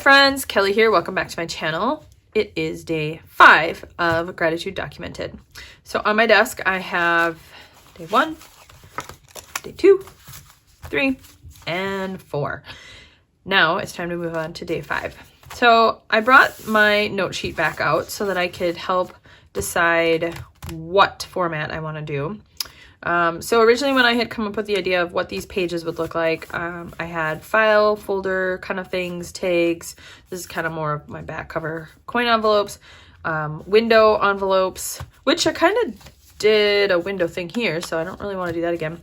friends, Kelly here. Welcome back to my channel. It is day 5 of Gratitude Documented. So on my desk, I have day 1, day 2, 3, and 4. Now it's time to move on to day 5. So I brought my note sheet back out so that I could help decide what format I want to do. So originally when I had come up with the idea of what these pages would look like, I had file, folder kind of things, tags. This is kind of more of my back cover coin envelopes, window envelopes, which I kind of did a window thing here, so I don't really want to do that again.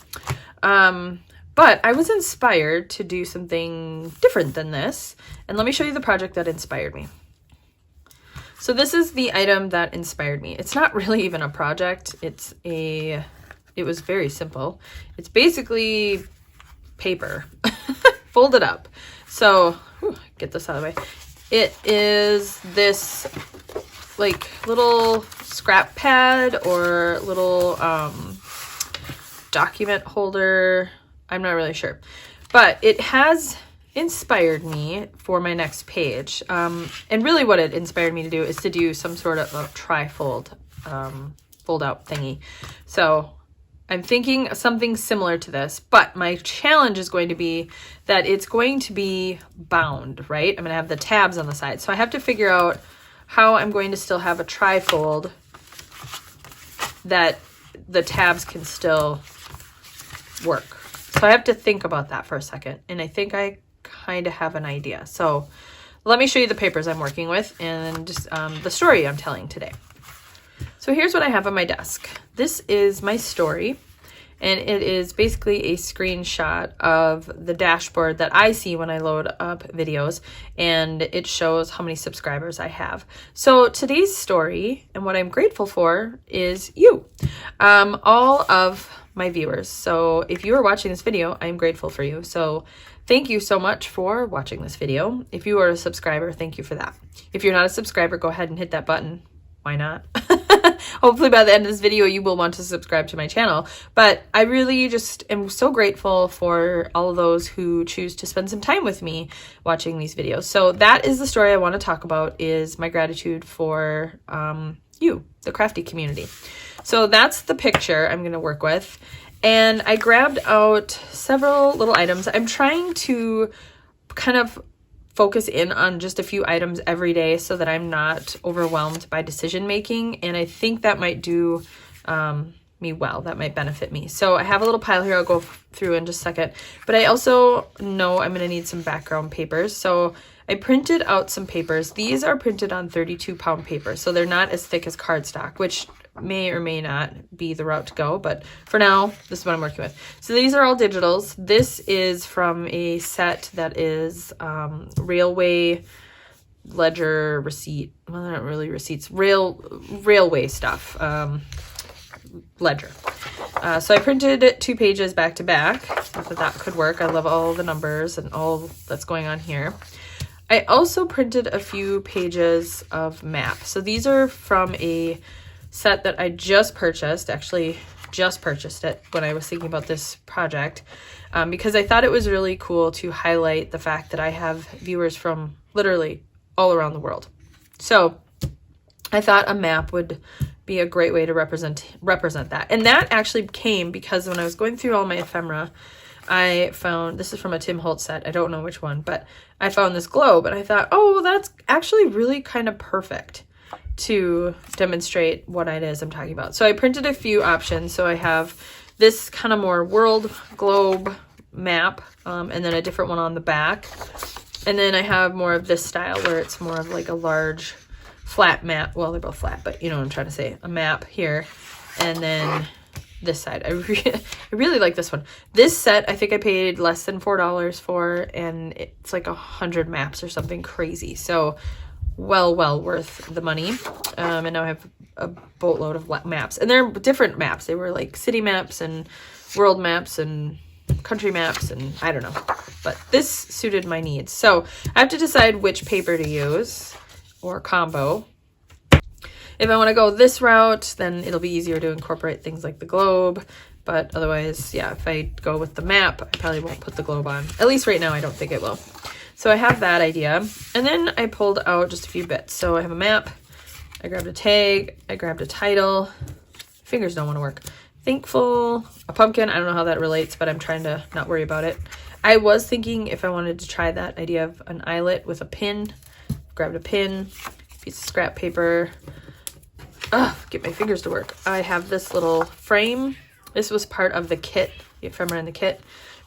But I was inspired to do something different than this, and let me show you the project that inspired me. So this is the item that inspired me. It's not really even a project. It was very simple. It's basically paper folded up. So get this out of the way. It is this like little scrap pad or little document holder. I'm not really sure, but it has inspired me for my next page. And really what it inspired me to do is to do some sort of a tri-fold fold out thingy. So I'm thinking something similar to this, but my challenge is going to be that it's going to be bound, right? I'm going to have the tabs on the side. So I have to figure out how I'm going to still have a tri-fold that the tabs can still work. So I have to think about that for a second. And I think I kind of have an idea. So let me show you the papers I'm working with and just the story I'm telling today. So here's what I have on my desk. This is my story, and it is basically a screenshot of the dashboard that I see when I load up videos, and it shows how many subscribers I have. So today's story and what I'm grateful for is you, all of my viewers. So if you are watching this video, I'm grateful for you. So thank you so much for watching this video. If you are a subscriber, thank you for that. If you're not a subscriber, go ahead and hit that button. Why not? Hopefully by the end of this video, you will want to subscribe to my channel. But I really just am so grateful for all of those who choose to spend some time with me watching these videos. So that is the story I want to talk about, is my gratitude for you, the Crafty community. So that's the picture I'm going to work with. And I grabbed out several little items. I'm trying to kind of focus in on just a few items every day so that I'm not overwhelmed by decision making. And I think that might do me well. That might benefit me. So I have a little pile here I'll go through in just a second. But I also know I'm going to need some background papers. So I printed out some papers. These are printed on 32-pound paper. So they're not as thick as cardstock, which may or may not be the route to go, but for now, this is what I'm working with. So these are all digitals. This is from a set that is railway ledger receipt. Well, not really receipts, railway stuff, ledger. So I printed 2 pages back to back. I thought that could work. I love all the numbers and all that's going on here. I also printed a few pages of map. So these are from a set that I just purchased, actually just purchased it when I was thinking about this project, because I thought it was really cool to highlight the fact that I have viewers from literally all around the world. So I thought a map would be a great way to represent that. And that actually came because when I was going through all my ephemera, I found, this is from a Tim Holtz set, I don't know which one, but I found this globe and I thought, oh, that's actually really kind of perfect to demonstrate what it is I'm talking about. So I printed a few options. So I have this kind of more world globe map, and then a different one on the back. And then I have more of this style where it's more of like a large flat map. Well, they're both flat, but you know what I'm trying to say. A map here. And then this side. I really like this one. This set, I think I paid less than $4 for, and it's like 100 maps or something crazy. So well worth the money. And now I have a boatload of maps, and they're different maps. They were like city maps and world maps and country maps, and I don't know, but this suited my needs. So I have to decide which paper to use or combo. If I want to go this route, then it'll be easier to incorporate things like the globe. But otherwise, yeah, if I go with the map, I probably won't put the globe on. At least right now, I don't think it will. So I have that idea. And then I pulled out just a few bits. So I have a map. I grabbed a tag. I grabbed a title. Fingers don't want to work. Thankful. A pumpkin. I don't know how that relates, but I'm trying to not worry about it. I was thinking if I wanted to try that idea of an eyelet with a pin. Grabbed a pin, piece of scrap paper. Get my fingers to work. I have this little frame. This was part of the kit, the ephemera in the kit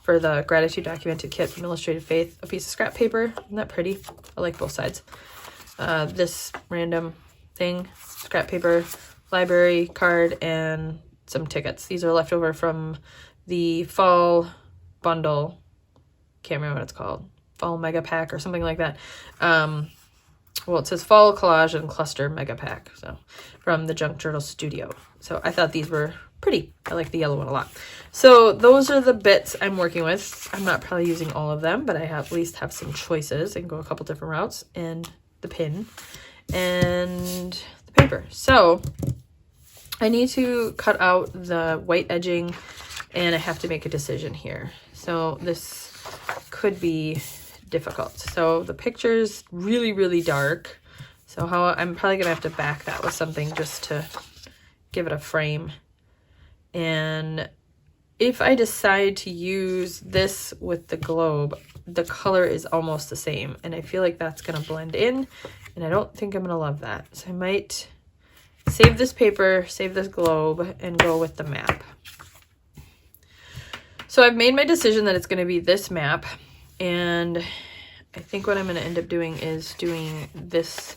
for the Gratitude Documented Kit from Illustrated Faith. A piece of scrap paper. Isn't that pretty? I like both sides. This random thing, scrap paper, library card, and some tickets. These are left over from the fall bundle. Can't remember what it's called. Fall mega pack or something like that. Well, it says Fall Collage and Cluster Mega Pack, so from the Junk Journal Studio. So I thought these were pretty. I like the yellow one a lot. So those are the bits I'm working with. I'm not probably using all of them, but I at least have some choices. I can go a couple different routes, and the pin and the paper. So I need to cut out the white edging, and I have to make a decision here. So this could be difficult. So the picture's really, really dark. So I'm probably gonna have to back that with something just to give it a frame. And if I decide to use this with the globe, the color is almost the same, and I feel like that's gonna blend in, and I don't think I'm gonna love that. So I might save this paper, save this globe, and go with the map. So I've made my decision that it's gonna be this map. And I think what I'm going to end up doing is doing this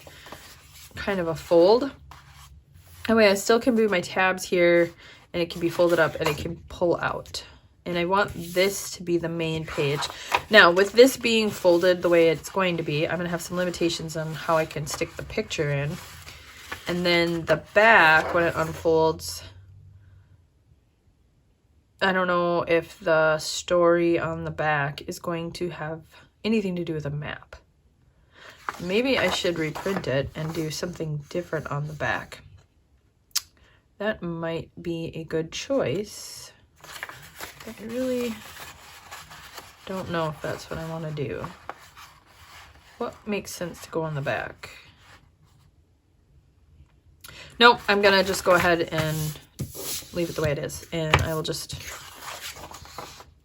kind of a fold. That way I still can move my tabs here, and it can be folded up and it can pull out. And I want this to be the main page. Now, with this being folded the way it's going to be, I'm going to have some limitations on how I can stick the picture in. And then the back, when it unfolds, I don't know if the story on the back is going to have anything to do with a map. Maybe I should reprint it and do something different on the back. That might be a good choice. But I really don't know if that's what I want to do. What makes sense to go on the back? Nope, I'm going to just go ahead and leave it the way it is, and I will just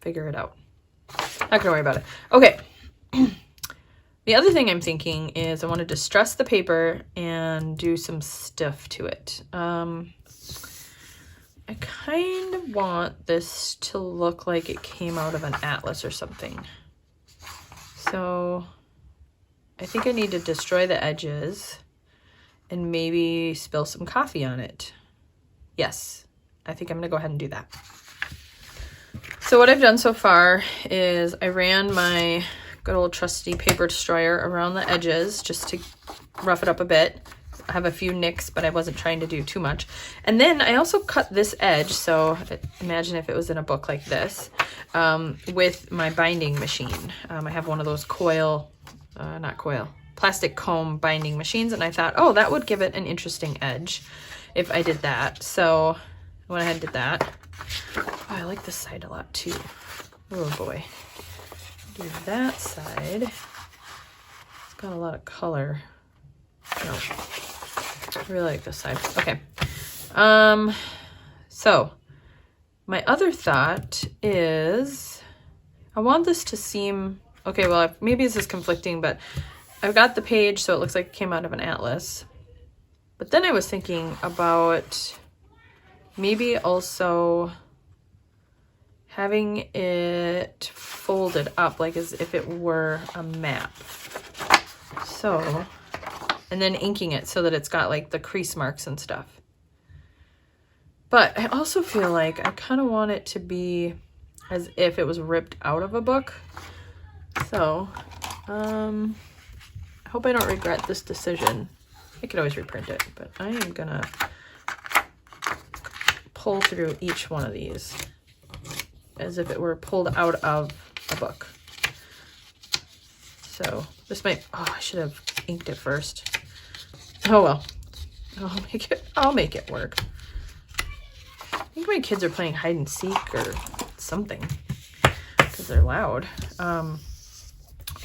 figure it out. Not gonna worry about it. Okay. The other thing I'm thinking is I want to distress the paper and do some stuff to it. I kind of want this to look like it came out of an atlas or something. So I think I need to destroy the edges and maybe spill some coffee on it. Yes. I think I'm gonna go ahead and do that. So what I've done so far is I ran my good old trusty paper destroyer around the edges just to rough it up a bit. I have a few nicks, but I wasn't trying to do too much. And then I also cut this edge, so imagine if it was in a book like this, with my binding machine. I have one of those plastic comb binding machines, and I thought, oh, that would give it an interesting edge if I did that. So I went ahead and did that. Oh, I like this side a lot too. Oh boy. Do that side. It's got a lot of color. No. I really like this side. Okay. So my other thought is I want this to seem, okay, well, maybe this is conflicting, but I've got the page so it looks like it came out of an atlas. But then I was thinking about maybe also having it folded up like as if it were a map. So, and then inking it so that it's got like the crease marks and stuff. But I also feel like I kind of want it to be as if it was ripped out of a book. So, I hope I don't regret this decision. I could always reprint it, but I am gonna pull through each one of these as if it were pulled out of a book. So this might, oh, I should have inked it first. Oh well, I'll make it work. I think my kids are playing hide and seek or something because they're loud.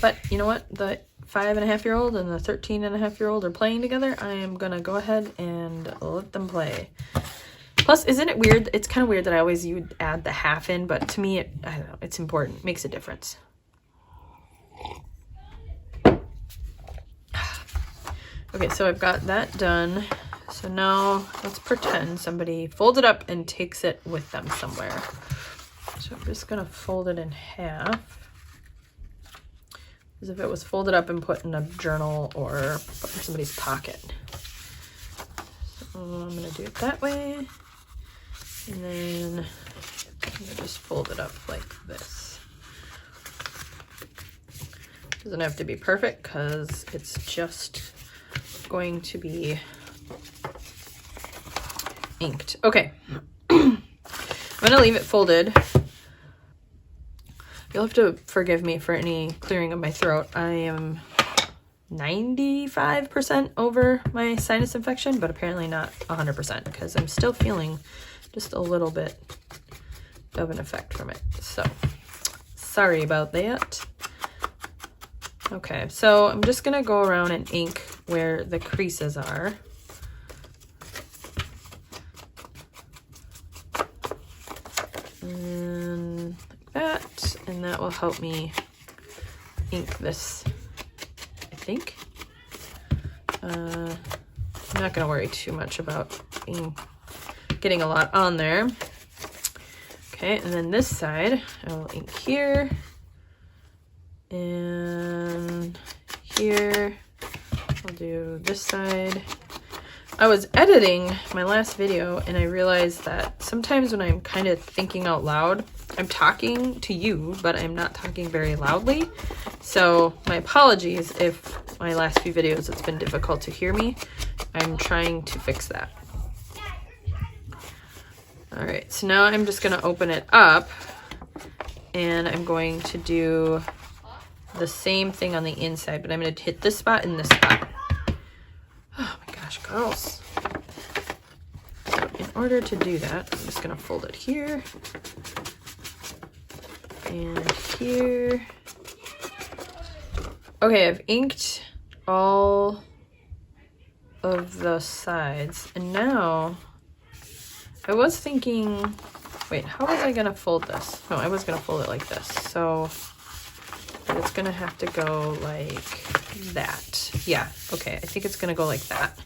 But you know what? The 5-and-a-half-year-old and the 13-and-a-half-year-old are playing together. I am gonna go ahead and let them play. Plus, isn't it weird? It's kind of weird that I always would add the half in, but to me, I don't know, it's important. It makes a difference. Okay, so I've got that done. So now let's pretend somebody folds it up and takes it with them somewhere. So I'm just gonna fold it in half, as if it was folded up and put in a journal or put in somebody's pocket. So I'm gonna do it that way. And then I'm gonna just fold it up like this. Doesn't have to be perfect because it's just going to be inked. Okay. I'm gonna leave it folded. You'll have to forgive me for any clearing of my throat. I am 95% over my sinus infection, but apparently not 100% because I'm still feeling just a little bit of an effect from it. So sorry about that. Okay, so I'm just gonna go around and ink where the creases are. And like that, and that will help me ink this, I think. I'm not gonna worry too much about getting a lot on there. Okay, and then this side, I will ink here and here. I'll do this side. I was editing my last video and I realized that sometimes when I'm kind of thinking out loud, I'm talking to you, but I'm not talking very loudly. So my apologies if my last few videos it's been difficult to hear me. I'm trying to fix that. All right, so now I'm just gonna open it up and I'm going to do the same thing on the inside, but I'm gonna hit this spot and this spot. Oh my gosh, girls. So in order to do that, I'm just gonna fold it here and here. Okay, I've inked all of the sides, and now I was thinking, wait, how was I gonna fold this? No, I was gonna fold it like this. So it's gonna have to go like that. Yeah, okay, I think it's gonna go like that.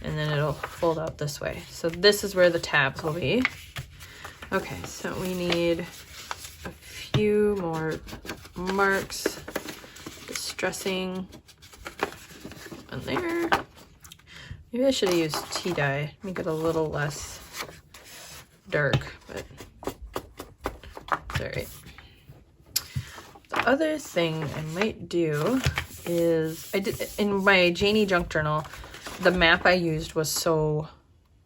And then it'll fold out this way. So this is where the tabs will be. Okay, so we need a few more marks, distressing on there. Maybe I should have used tea dye, make it a little less dark, but it's all right. The other thing I might do is, I did in my Janie junk journal, the map I used was so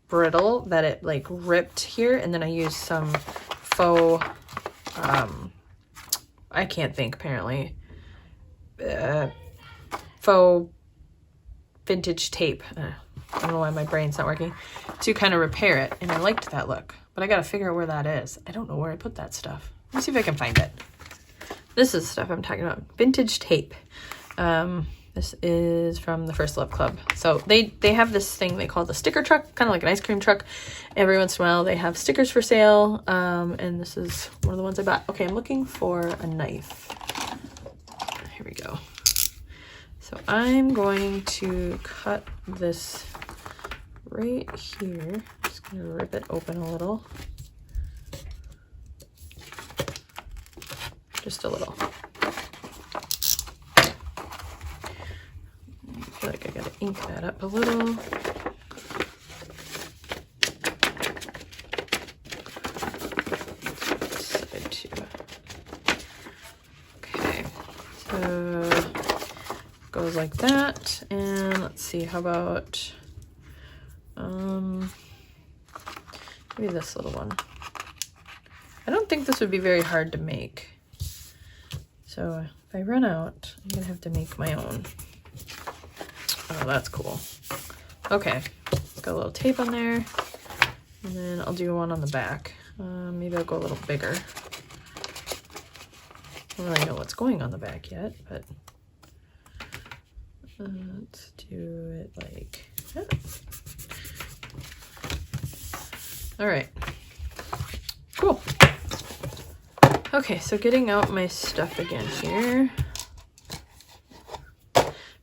brittle that it like ripped here, and then I used some faux, I can't think apparently, faux vintage tape. I don't know why my brain's not working, to kind of repair it, and I liked that look, but I gotta figure out where that is. I don't know where I put that stuff. Let me see if I can find it. This is the stuff I'm talking about, vintage tape. This is from the First Love Club. So they have this thing they call the sticker truck, kind of like an ice cream truck. Every once in a while they have stickers for sale, and this is one of the ones I bought. Okay, I'm looking for a knife. Here we go. So I'm going to cut this right here. I'm just gonna rip it open a little. Just a little. I feel like I gotta ink that up a little. Side two. Okay, so goes like that, and let's see, how about maybe this little one. I don't think this would be very hard to make. So if I run out, I'm gonna have to make my own. Oh, that's cool. Okay, got a little tape on there, and then I'll do one on the back. Maybe I'll go a little bigger. I don't really know what's going on the back yet, but let's do it like that. All right, cool. Okay, so getting out my stuff again here.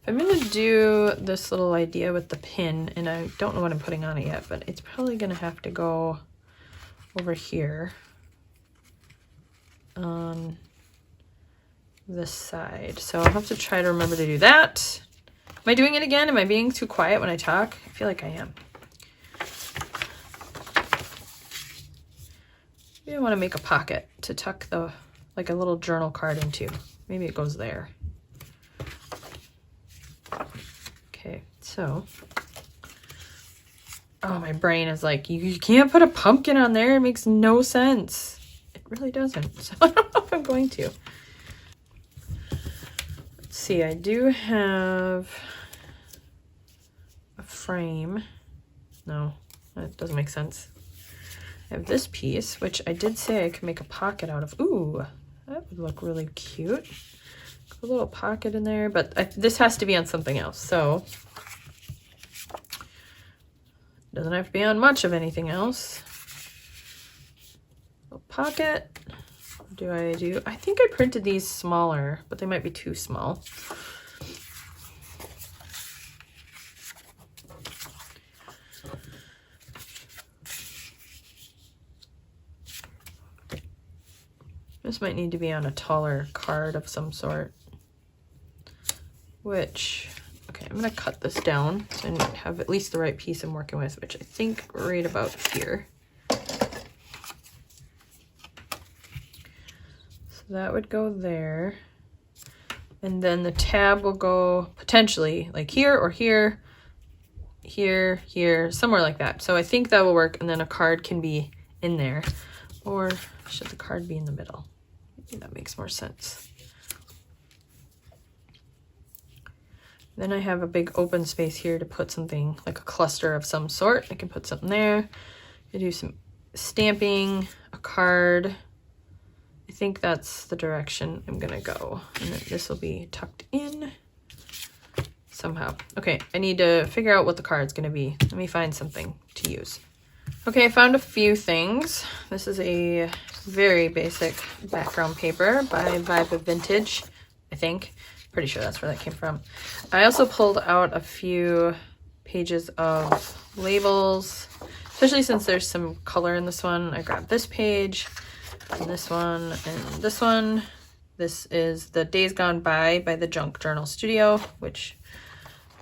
I'm gonna do this little idea with the pin, and I don't know what I'm putting on it yet, but it's probably gonna have to go over here on this side. So I'll have to try to remember to do that. Am I doing it again? Am I being too quiet when I talk? I feel like I am. Maybe I want to make a pocket to tuck the, like a little journal card into. Maybe it goes there. Okay, so. Oh, my brain is like, you can't put a pumpkin on there. It makes no sense. It really doesn't. So I don't know if I'm going to. Let's see, I do have a frame. No, that doesn't make sense. I have this piece, which I did say I could make a pocket out of. Ooh, that would look really cute. A little pocket in there, but this has to be on something else. So doesn't have to be on much of anything else. A pocket. What do I do? I think I printed these smaller, but they might be too small. This might need to be on a taller card of some sort. Which, okay, I'm gonna cut this down and have at least the right piece I'm working with, which I think right about here. So that would go there. And then the tab will go potentially like here or here, here, here, somewhere like that. So I think that will work, and then a card can be in there. Or should the card be in the middle? Maybe that makes more sense. Then I have a big open space here to put something like a cluster of some sort. I can put something there. I do some stamping, a card. I think that's the direction I'm gonna go. And then this will be tucked in somehow. Okay, I need to figure out what the card's gonna be. Let me find something to use. Okay, I found a few things. This is a very basic background paper by Vibe of Vintage, I think. Pretty sure that's where that came from. I also pulled out a few pages of labels, especially since there's some color in this one. I grabbed this page, and this one, and this one. This is the Days Gone By the Junk Journal Studio, which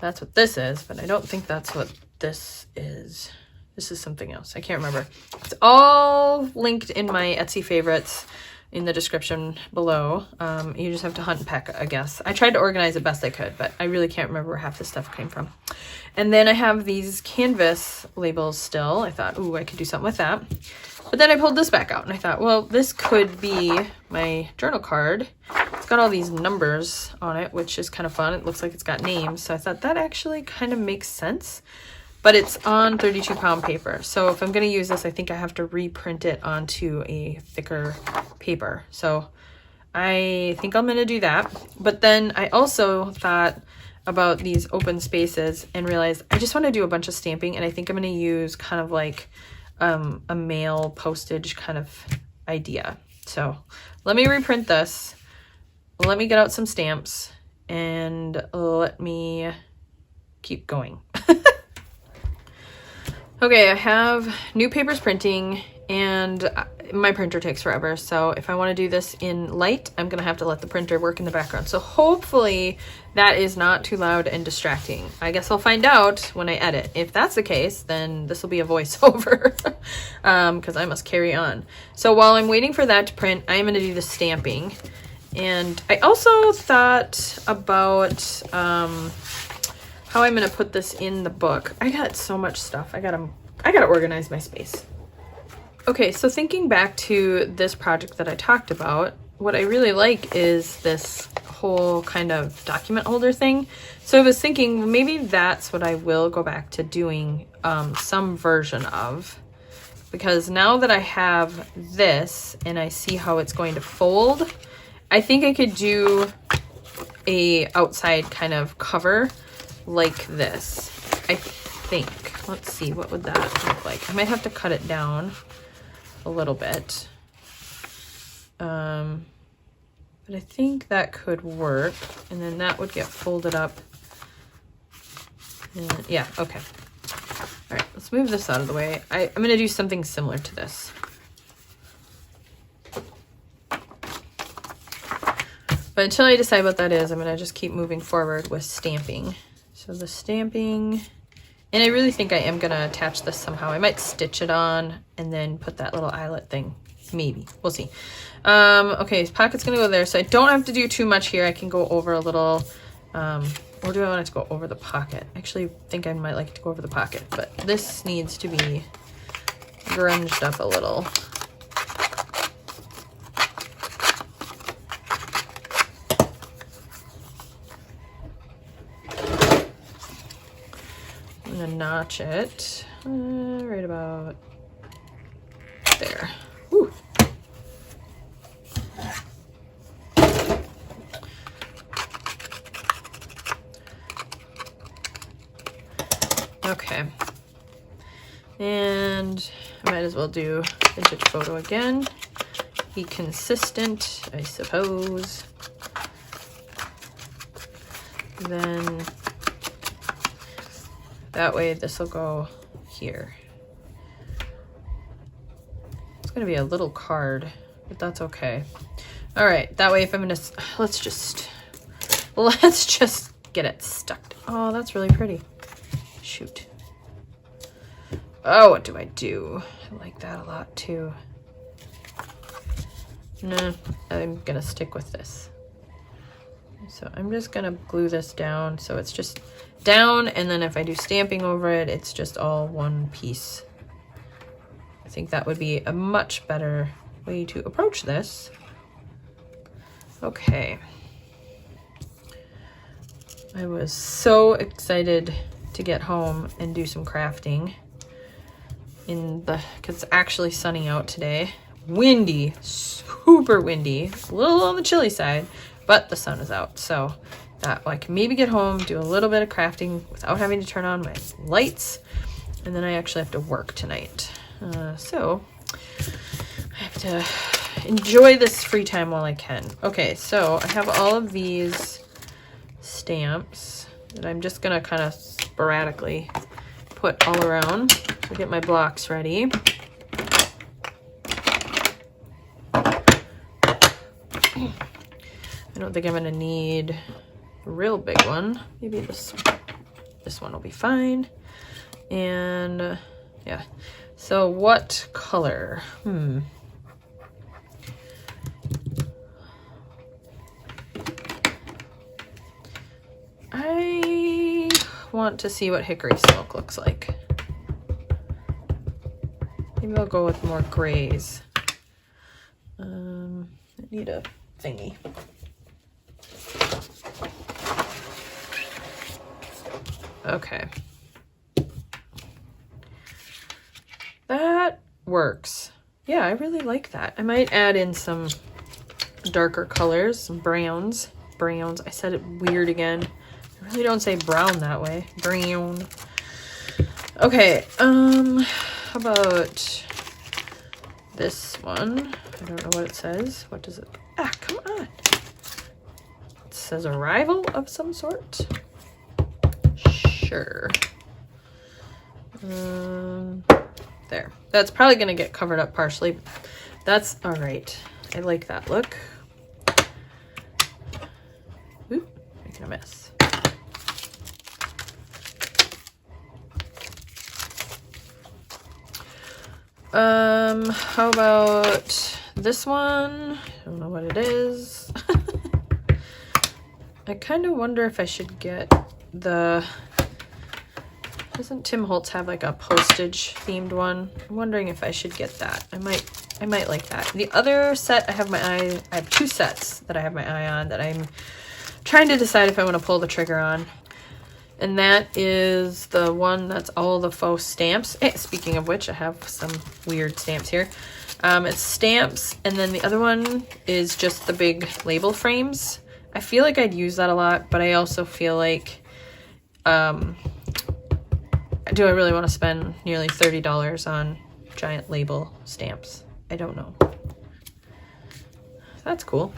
that's what this is, but I don't think that's what this is. This is something else. I can't remember. It's all linked in my Etsy favorites in the description below. You just have to hunt and peck, I guess. I tried to organize it best I could, but I really can't remember where half the stuff came from. And then I have these canvas labels still. I thought, ooh, I could do something with that. But then I pulled this back out and I thought, well, this could be my journal card. It's got all these numbers on it, which is kind of fun. It looks like it's got names. So I thought that actually kind of makes sense. But it's on 32-pound paper. So if I'm going to use this, I think I have to reprint it onto a thicker paper. So I think I'm going to do that. But then I also thought about these open spaces and realized I just want to do a bunch of stamping. And I think I'm going to use kind of like a mail postage kind of idea. So let me reprint this. Let me get out some stamps and let me keep going. Okay, I have new papers printing and my printer takes forever. So if I want to do this in light, I'm going to have to let the printer work in the background. So hopefully that is not too loud and distracting. I guess I'll find out when I edit. If that's the case, then this will be a voiceover because I must carry on. So while I'm waiting for that to print, I'm going to do the stamping. And I also thought about how I'm going to put this in the book. I got so much stuff. I gotta organize my space. Okay, so thinking back to this project that I talked about, what I really like is this whole kind of document holder thing. So I was thinking maybe that's what I will go back to doing some version of, because now that I have this and I see how it's going to fold, I think I could do a outside kind of cover like this. I think. Let's see, what would that look like? I might have to cut it down a little bit. But I think that could work. And then that would get folded up. And yeah, okay. All right, let's move this out of the way. I'm going to do something similar to this. But until I decide what that is, I'm going to just keep moving forward with stamping. So the stamping, and I really think I am going to attach this somehow. I might stitch it on and then put that little eyelet thing. Maybe. We'll see. Okay, his pocket's going to go there. So I don't have to do too much here. I can go over a little, or do I want it to go over the pocket? I actually think I might like it to go over the pocket, but this needs to be grunged up a little. I'm going to notch it right about there. Whew. Okay, and I might as well do vintage photo again. Be consistent, I suppose. Then that way this will go here. It's gonna be a little card, but that's okay. All right, that way if I'm gonna, let's just get it stuck. Oh, that's really pretty. Shoot. Oh, what do I do? I like that a lot too. Nah, I'm gonna stick with this. So I'm just gonna glue this down so it's just down, and then if I do stamping over it, it's just all one piece. I think that would be a much better way to approach this. Okay. I was so excited to get home and do some crafting because it's actually sunny out today. Windy, super windy, a little on the chilly side, but the sun is out. So that I can maybe get home, do a little bit of crafting without having to turn on my lights. And then I actually have to work tonight. So I have to enjoy this free time while I can. Okay, so I have all of these stamps that I'm just gonna kind of sporadically put all around. So get my blocks ready. I don't think I'm gonna need a real big one. Maybe this one will be fine. And yeah. So what color? I want to see what hickory smoke looks like. Maybe I'll go with more grays. I need a thingy. Okay. That works. Yeah, I really like that. I might add in some darker colors, some browns. Browns. I said it weird again. I really don't say brown that way. Brown. Okay, how about this one? I don't know what it says. What does it? Ah, come on. It says arrival of some sort. Sure. There. That's probably going to get covered up partially. That's all right. I like that look. Oop, making a mess. How about this one? I don't know what it is. I kind of wonder if I should get the... Doesn't Tim Holtz have like a postage themed one? I'm wondering if I should get that. I might like that. The other set I have two sets that I have my eye on that I'm trying to decide if I want to pull the trigger on. And that is the one that's all the faux stamps. Speaking of which, I have some weird stamps here. It's stamps, and then the other one is just the big label frames. I feel like I'd use that a lot, but I also feel like, do I really want to spend nearly $30 on giant label stamps? I don't know. That's cool.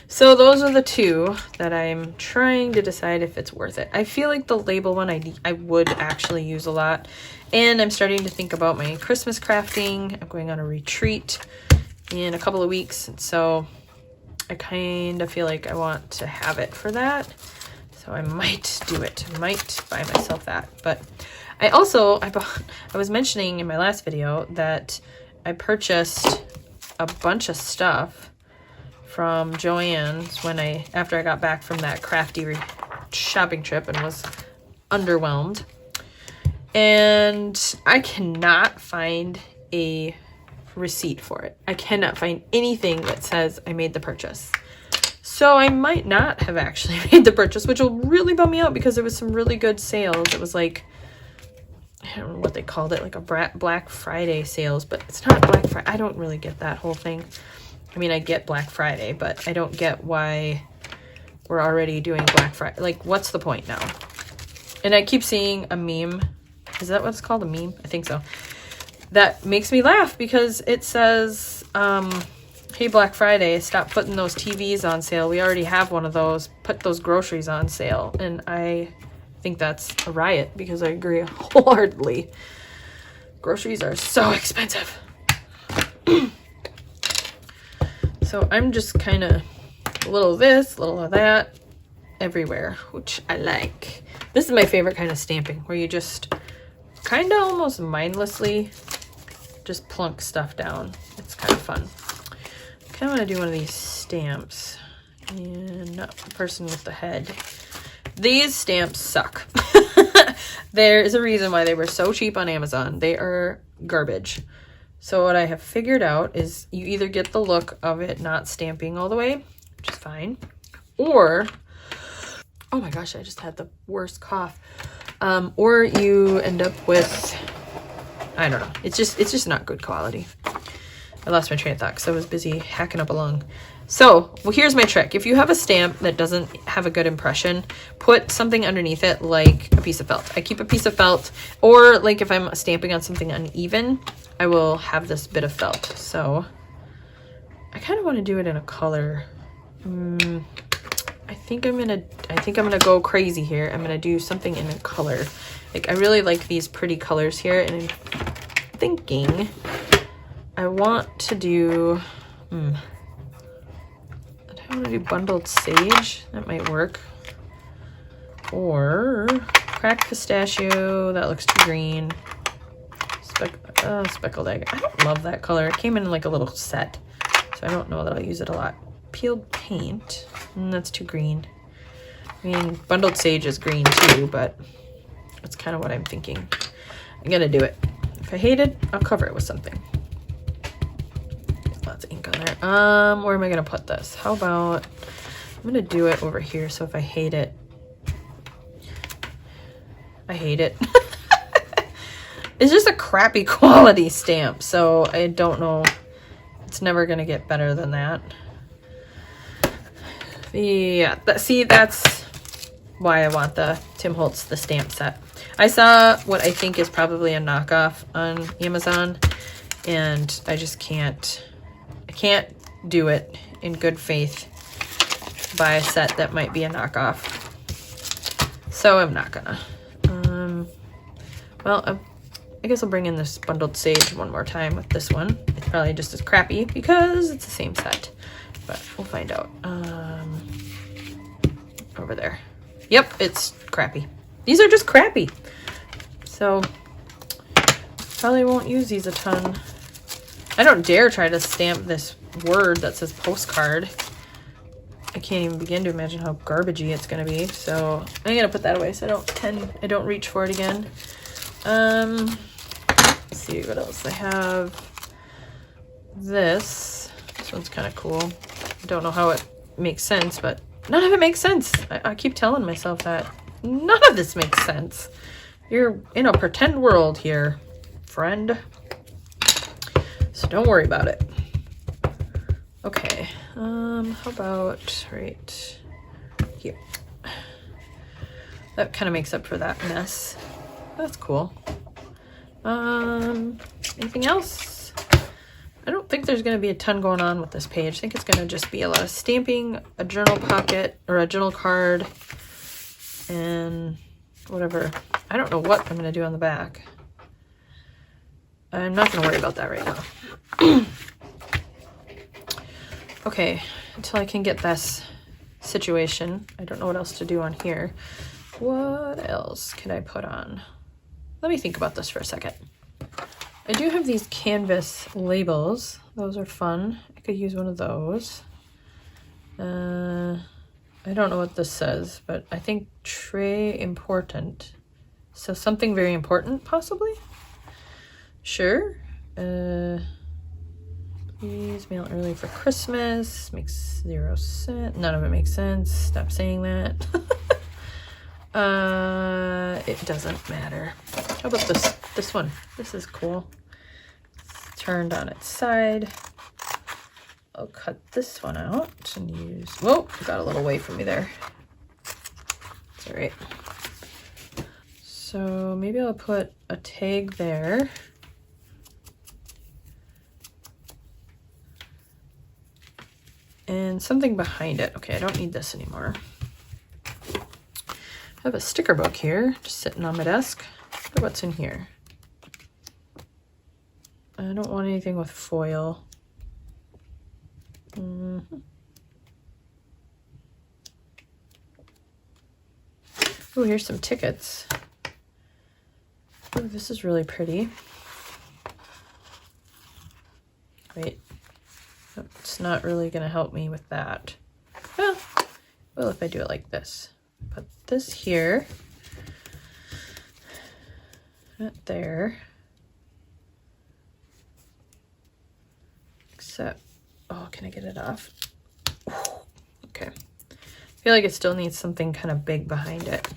So those are the two that I'm trying to decide if it's worth it. I feel like the label one I would actually use a lot. And I'm starting to think about my Christmas crafting. I'm going on a retreat in a couple of weeks. And so I kind of feel like I want to have it for that. So I might do it. I might buy myself that. But I was mentioning in my last video that I purchased a bunch of stuff from Joann's after I got back from that Crafty shopping trip and was underwhelmed. And I cannot find a receipt for it. I cannot find anything that says I made the purchase. So I might not have actually made the purchase, which will really bum me out because there was some really good sales. It was like, I don't know what they called it, like a Black Friday sales, but it's not Black Friday. I don't really get that whole thing. I mean, I get Black Friday, but I don't get why we're already doing Black Friday. Like, what's the point now? And I keep seeing a meme. Is that what it's called? A meme? I think so. That makes me laugh because it says, hey, Black Friday, stop putting those TVs on sale. We already have one of those. Put those groceries on sale. And I think that's a riot because I agree wholeheartedly. Groceries are so expensive. So I'm just kind of a little of this, a little of that, everywhere, which I like. This is my favorite kind of stamping, where you just kind of almost mindlessly just plunk stuff down. It's kind of fun. I kind of want to do one of these stamps. And not the person with the head. These stamps suck. There is a reason why they were so cheap on Amazon. They are garbage. So what I have figured out is you either get the look of it not stamping all the way, which is fine, or, oh my gosh, I just had the worst cough. Or you end up with, I don't know, it's just not good quality. I lost my train of thought because I was busy hacking up a lung. So, well, here's my trick. If you have a stamp that doesn't have a good impression, put something underneath it like a piece of felt. I keep a piece of felt, or like if I'm stamping on something uneven, I will have this bit of felt. So I kind of want to do it in a color. I think I'm gonna go crazy here. I'm gonna do something in a color. Like, I really like these pretty colors here, and I'm thinking I want to do I want to do bundled sage. That might work. Or cracked pistachio. That looks too green. Speckled egg. I don't love that color. It came in like a little set, so I don't know that I'll use it a lot. Peeled paint. That's too green. I mean, bundled sage is green too, but that's kind of what I'm thinking. I'm gonna do it. If I hate it, I'll cover it with something. There's lots of ink on there. Where am I gonna put this? How about, I'm gonna do it over here, so if I hate it, I hate it. It's just a crappy quality stamp, so I don't know. It's never gonna get better than that. Yeah, see, that's why I want the Tim Holtz, the stamp set. I saw what I think is probably a knockoff on Amazon, and I just can't do it in good faith, buy a set that might be a knockoff. So I'm not gonna. Well, I guess I'll bring in this bundled sage one more time with this one. It's probably just as crappy because it's the same set, but we'll find out. Over there. Yep, it's crappy. These are just crappy. So probably won't use these a ton. I don't dare try to stamp this word that says postcard. I can't even begin to imagine how garbagey it's gonna be. So I'm gonna put that away so I don't reach for it again. Let's see what else I have. This one's kind of cool. I don't know how it makes sense, but none of it makes sense. I keep telling myself that. None of this makes sense. You're in a pretend world here, friend. So don't worry about it. Okay, how about right here? That kind of makes up for that mess. That's cool. Anything else? I don't think there's going to be a ton going on with this page. I think it's going to just be a lot of stamping, a journal pocket, or a journal card, and whatever. I don't know what I'm going to do on the back. I'm not going to worry about that right now. Okay, until I can get this situation. I don't know what else to do on here. What else can I put on? Let me think about this for a second. I do have these canvas labels. Those are fun. I could use one of those. I don't know what this says, but I think tray important. So something very important, possibly? Sure. Please mail early for Christmas. Makes 0 cents. None of it makes sense. Stop saying that. It doesn't matter. How about this one? This is cool. It's turned on its side. I'll cut this one out and use, whoa, got a little away from me there. It's all right. So maybe I'll put a tag there. And something behind it. Okay, I don't need this anymore. I have a sticker book here, just sitting on my desk. Look at what's in here. I don't want anything with foil. Oh, here's some tickets. Oh, this is really pretty. Wait, it's not really going to help me with that. Well, if I do it like this. Put this here. Not there. Except, oh, can I get it off? Okay. I feel like it still needs something kind of big behind it.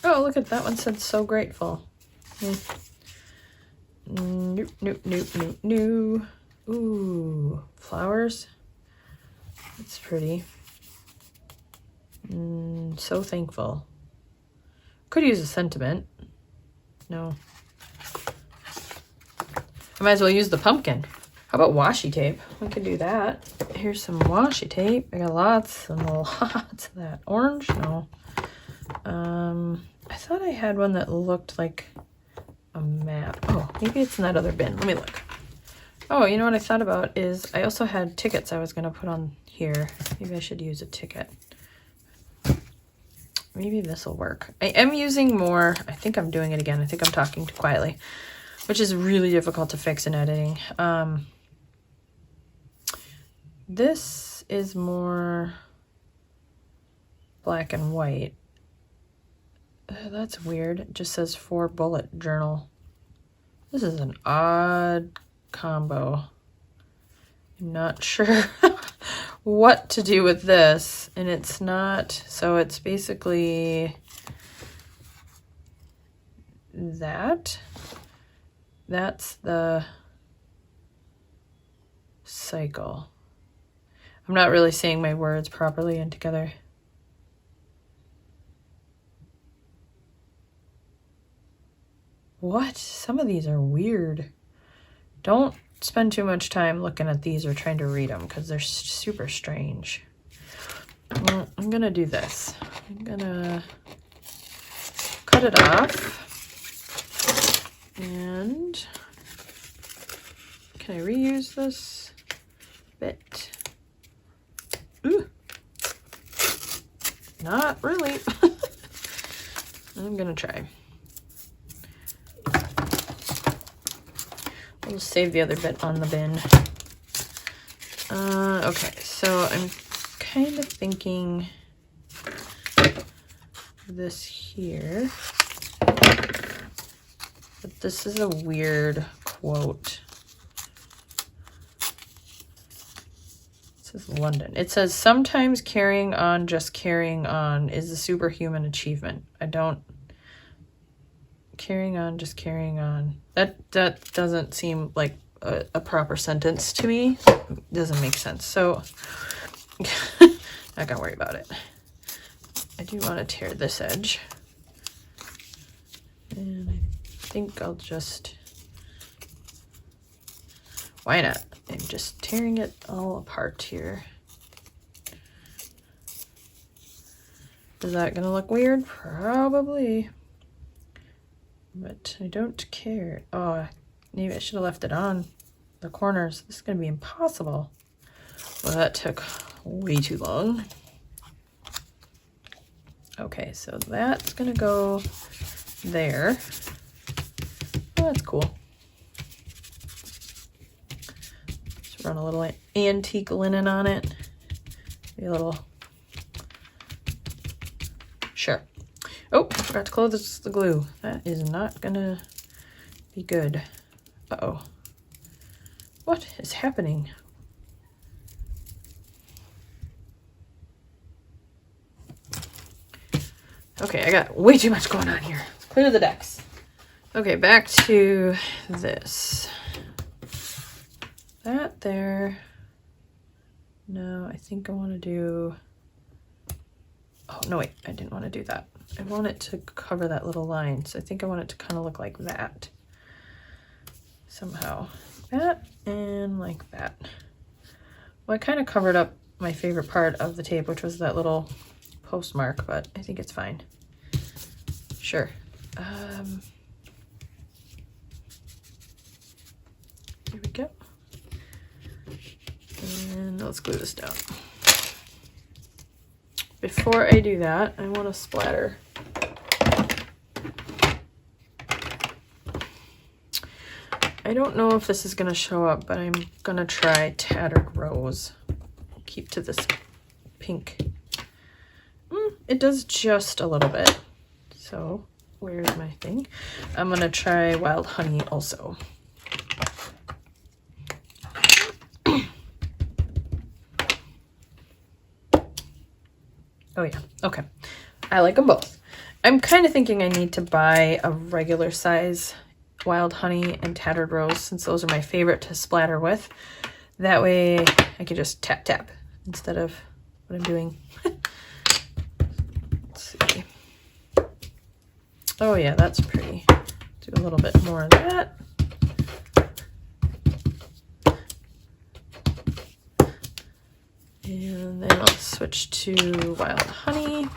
Oh, look at that one said so grateful. Nope, nope, nope, nope, nope. Ooh, flowers. That's pretty. So thankful. Could use a sentiment. No. I might as well use the pumpkin. How about washi tape? We could do that. Here's some washi tape. I got lots and lots of that. Orange? No. I thought I had one that looked like a map. Oh, maybe it's in that other bin. Let me look. Oh, you know what I thought about is I also had tickets I was going to put on here. Maybe I should use a ticket. Maybe this will work. I am using more. I think I'm doing it again. I think I'm talking too quietly, which is really difficult to fix in editing. This is more black and white. That's weird. It just says 4 bullet journal. This is an odd combo. I'm not sure what to do with this, and it's not, so it's basically that. That's the cycle. I'm not really saying my words properly and together. What? Some of these are weird. Don't spend too much time looking at these or trying to read them because they're super strange. Well, I'm gonna do this. I'm gonna cut it off. And can I reuse this bit? Ooh. Not really. I'm gonna try. I'll just save the other bit on the bin. Okay, so I'm kind of thinking this here. But this is a weird quote. It This is London. It says sometimes carrying on, just carrying on is a superhuman achievement. I don't, carrying on, just carrying on. That doesn't seem like a proper sentence to me. It doesn't make sense. So not gonna worry about it. I do want to tear this edge. And I think I'll just, why not? I'm just tearing it all apart here. Is that gonna look weird? Probably. But I don't care. Oh, maybe I should have left it on the corners. This is gonna be impossible. Well, that took way too long. Okay, so that's gonna go there. Oh, that's cool. Just run a little antique linen on it. Be a little, sure. Oh, I forgot to close the glue. That is not gonna be good. Uh-oh. What is happening? Okay, I got way too much going on here. Let's clear the decks. Okay, back to this. That there. No, I think I want to do... Oh, no, wait. I didn't want to do that. I want it to cover that little line. So I think I want it to kind of look like that. Somehow. That and like that. Well, I kind of covered up my favorite part of the tape, which was that little postmark, but I think it's fine. Sure. Here we go. And let's glue this down. Before I do that, I want to splatter. I don't know if this is going to show up, but I'm going to try Tattered Rose. Keep to this pink. It does just a little bit. So, where's my thing? I'm going to try Wild Honey also. Oh yeah, okay. I like them both. I'm kind of thinking I need to buy a regular size Wild Honey and Tattered Rose, since those are my favorite to splatter with. That way I can just tap tap instead of what I'm doing. Let's see. Oh yeah, that's pretty. Do a little bit more of that. And then I'll switch to Wild Honey.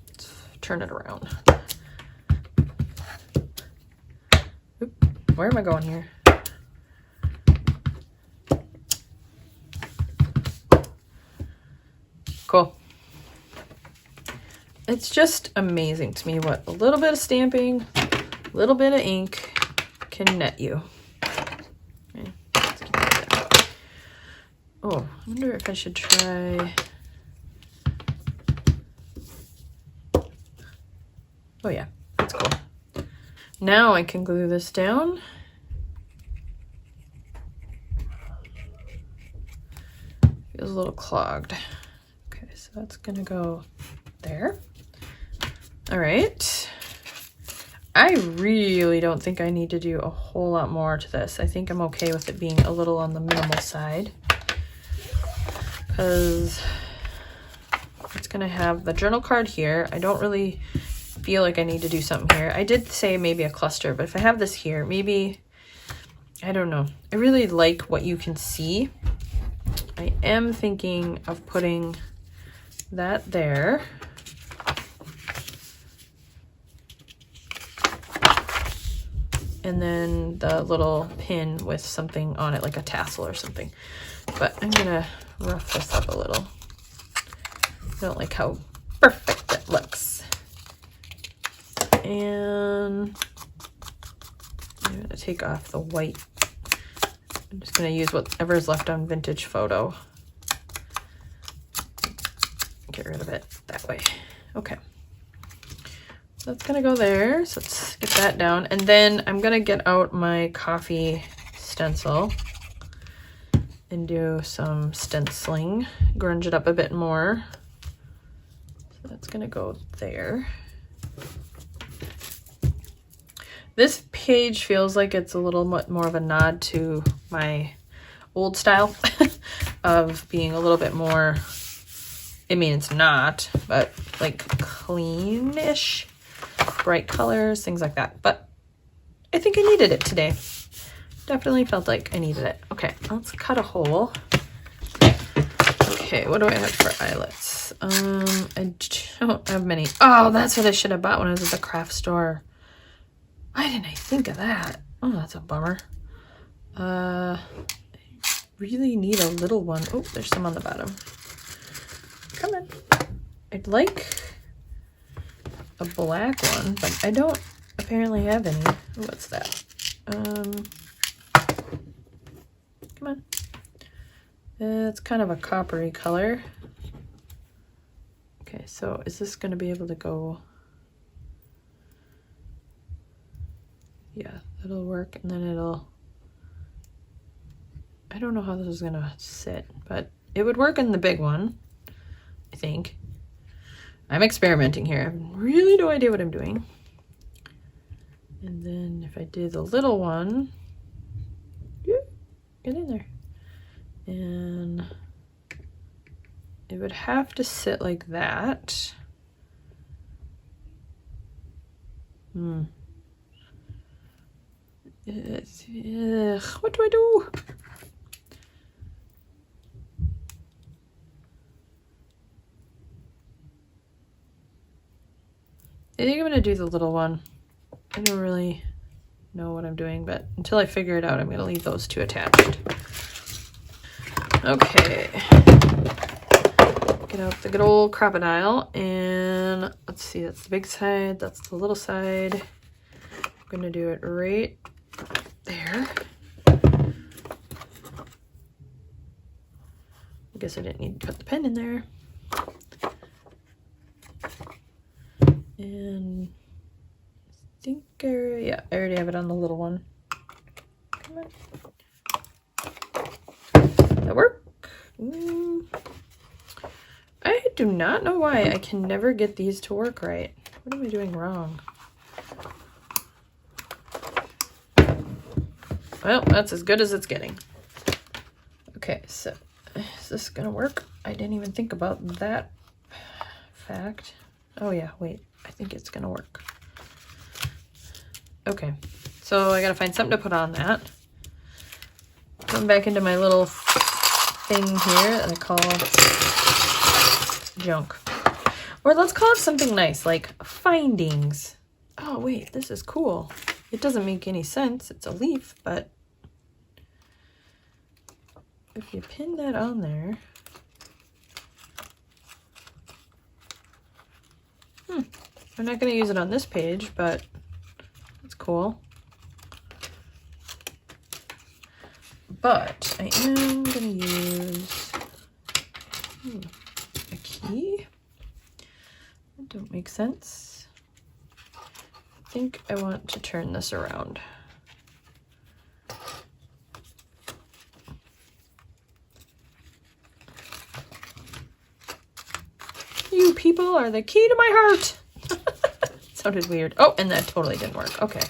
Let's turn it around. Oop, where am I going here? Cool. It's just amazing to me what a little bit of stamping, a little bit of ink can net you. Oh, I wonder if I should try... Oh yeah, that's cool. Now I can glue this down. Feels a little clogged. Okay, so that's gonna go there. All right. I really don't think I need to do a whole lot more to this. I think I'm okay with it being a little on the minimal side, because it's gonna have the journal card here. I don't really feel like I need to do something here. I did say maybe a cluster, but if I have this here, maybe, I don't know. I really like what you can see. I am thinking of putting that there. And then the little pin with something on it, like a tassel or something. But I'm gonna rough this up a little. I don't like how perfect that looks. And I'm gonna take off the white. I'm just gonna use whatever is left on Vintage Photo. Get rid of it that way. Okay. That's gonna go there. So let's get that down. And then I'm gonna get out my coffee stencil and do some stenciling, grunge it up a bit more. So that's gonna go there. This page feels like it's a little more of a nod to my old style of being a little bit more, I mean, it's not, but like clean-ish, bright colors, things like that. But I think I needed it today. Definitely felt like I needed it. Okay, let's cut a hole. Okay, what do I have for eyelets? I don't have many. Oh, that's what I should have bought when I was at the craft store. Why didn't I think of that? Oh, that's a bummer. I really need a little one. Oh, there's some on the bottom. Come on. I'd like a black one, but I don't apparently have any. What's that? Come on. It's kind of a coppery color. Okay, so is this going to be able to go? Yeah, it'll work, and then it'll, I don't know how this is gonna sit, but it would work in the big one, I think. I'm experimenting here. I have really no idea what I'm doing. And then if I do the little one, yeah, get in there. And it would have to sit like that. What do I do? I think I'm gonna do the little one. I don't really know what I'm doing, but until I figure it out, I'm gonna leave those two attached. Okay. Get out the good old crocodile, and let's see, that's the big side, that's the little side. I'm gonna do it right there. I guess I didn't need to put the pen in there. And I think, yeah, I already have it on the little one. Come on. That work? I do not know why I can never get these to work right. What am I doing wrong? Well, that's as good as it's getting. Okay, so is this gonna work? I didn't even think about that fact. Oh yeah, wait, I think it's gonna work. Okay, so I gotta find something to put on that. Going back into my little thing here that I call junk. Or let's call it something nice, like findings. Oh wait, this is cool. It doesn't make any sense. It's a leaf, but if you pin that on there, I'm not going to use it on this page, but it's cool. But I am going to use a key. That don't make sense. I think I want to turn this around. You people are the key to my heart. Sounded weird. Oh, and that totally didn't work. Okay.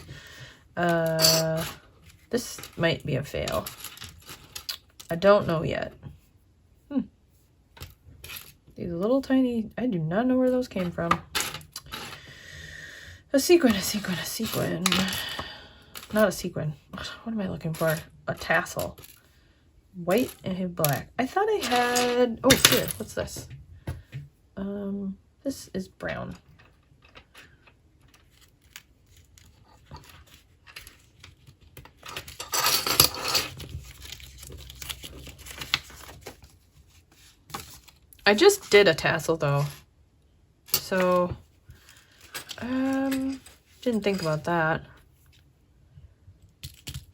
This might be a fail. I don't know yet. These little tiny, I do not know where those came from. A sequin, a sequin, a sequin. Not a sequin. What am I looking for? A tassel. White and black. I thought I had, oh, here, what's this? This is brown. I just did a tassel though, so didn't think about that.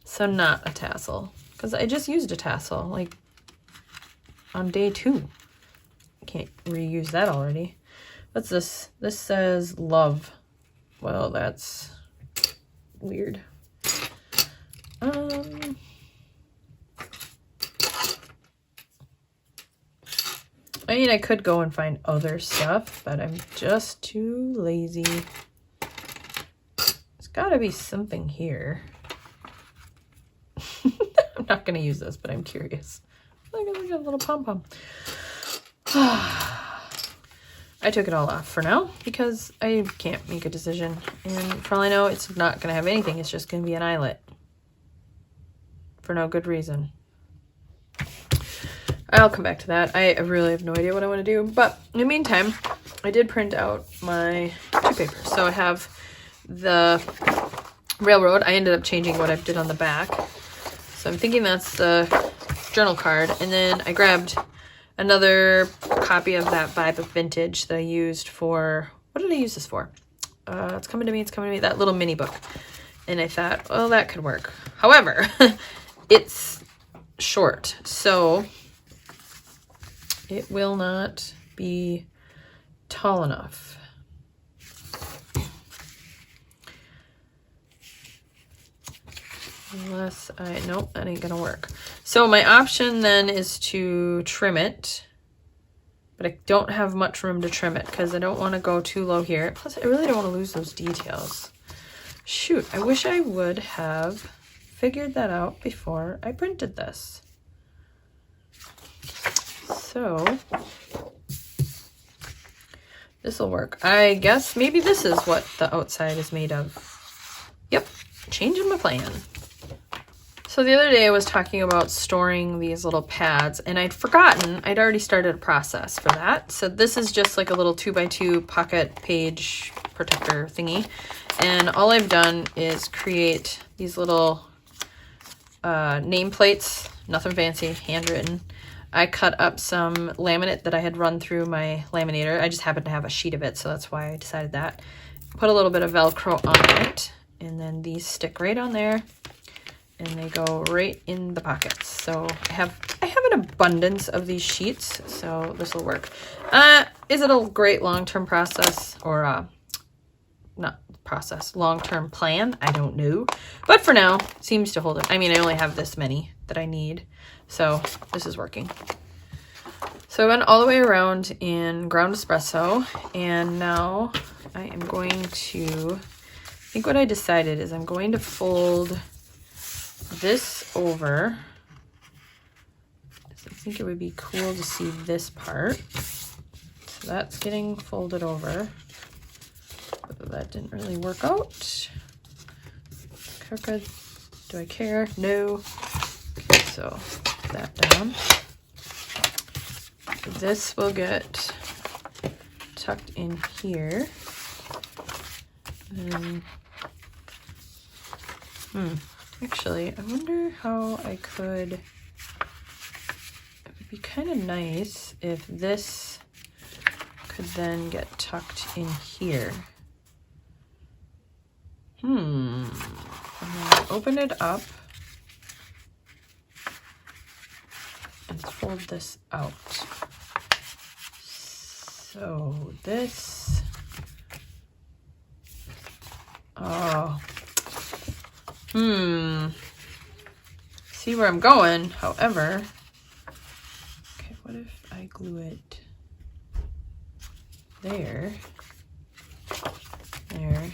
So not a tassel, because I just used a tassel like on day 2. Can't reuse that already. What's this? This says love. well, that's weird. I mean, I could go and find other stuff, but I'm just too lazy. There's gotta be something here. I'm not gonna use this, but I'm curious. Look at a little pom-pom. I took it all off for now because I can't make a decision. And for all I know, it's not gonna have anything. It's just gonna be an eyelet. For no good reason. I'll come back to that. I really have no idea what I want to do. But in the meantime, I did print out my two papers. So I have the railroad. I ended up changing what I did on the back. So I'm thinking that's the journal card. And then I grabbed another copy of that Vibe of Vintage that I used for, what did I use this for? It's coming to me, that little mini book. And I thought, well, that could work. However, it's short. So it will not be tall enough. Unless nope, that ain't gonna work. So my option then is to trim it, but I don't have much room to trim it because I don't want to go too low here. Plus, I really don't want to lose those details. Shoot, I wish I would have figured that out before I printed this. So this will work. I guess maybe this is what the outside is made of. Yep, changing my plan. So the other day I was talking about storing these little pads and I'd forgotten I'd already started a process for that. So this is just like a little 2x2 pocket page protector thingy. And all I've done is create these little nameplates, nothing fancy, handwritten. I cut up some laminate that I had run through my laminator. I just happened to have a sheet of it, so that's why I decided that. Put a little bit of Velcro on it, and then these stick right on there, and they go right in the pockets. So I have an abundance of these sheets, so this will work. Is it a great long-term process or not process, long-term plan? I don't know, but for now, it seems to hold it. I mean, I only have this many that I need. So this is working. So I went all the way around in ground espresso, and now I am going to, I think what I decided is I'm going to fold this over. I think it would be cool to see this part. So that's getting folded over. But that didn't really work out. Crooked. Do I care? No. Okay, so that down. This will get tucked in here. And, actually, I wonder how I could, it would be kind of nice if this could then get tucked in here. I'm gonna open it up and fold this out. So this, see where I'm going, however, okay, what if I glue it there, there,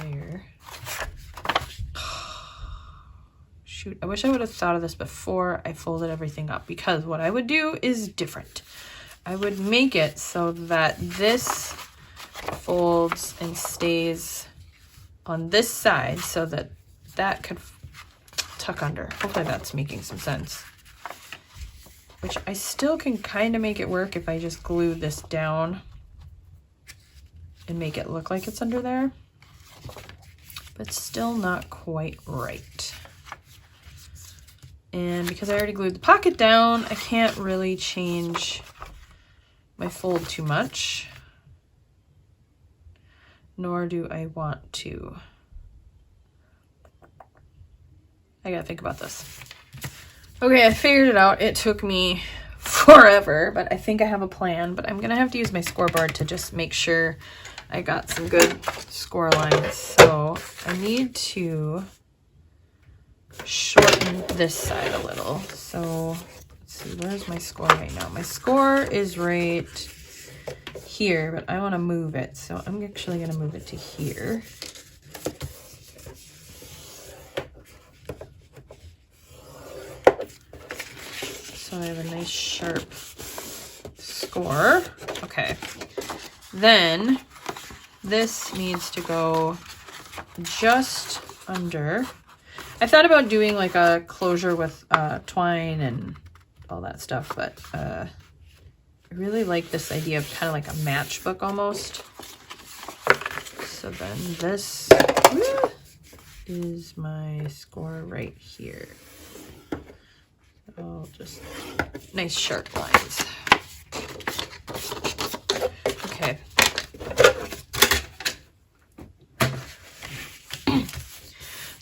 there. Shoot, I wish I would have thought of this before I folded everything up, because what I would do is different. I would make it so that this folds and stays on this side so that that could tuck under. Hopefully that's making some sense. Which I still can kind of make it work if I just glue this down and make it look like it's under there. But still not quite right. And because I already glued the pocket down, I can't really change my fold too much, nor do I want to. I gotta think about this. Okay, I figured it out. It took me forever, but I think I have a plan, but I'm gonna have to use my scoreboard to just make sure I got some good score lines. So I need to shorten this side a little. So let's see, where's my score right now? My score is right here, but I want to move it. So I'm actually going to move it to here. So I have a nice sharp score. Okay. Then this needs to go just under. I thought about doing like a closure with twine and all that stuff, but I really like this idea of kind of like a matchbook almost. So then this is my score right here. Oh, just nice sharp lines. Okay.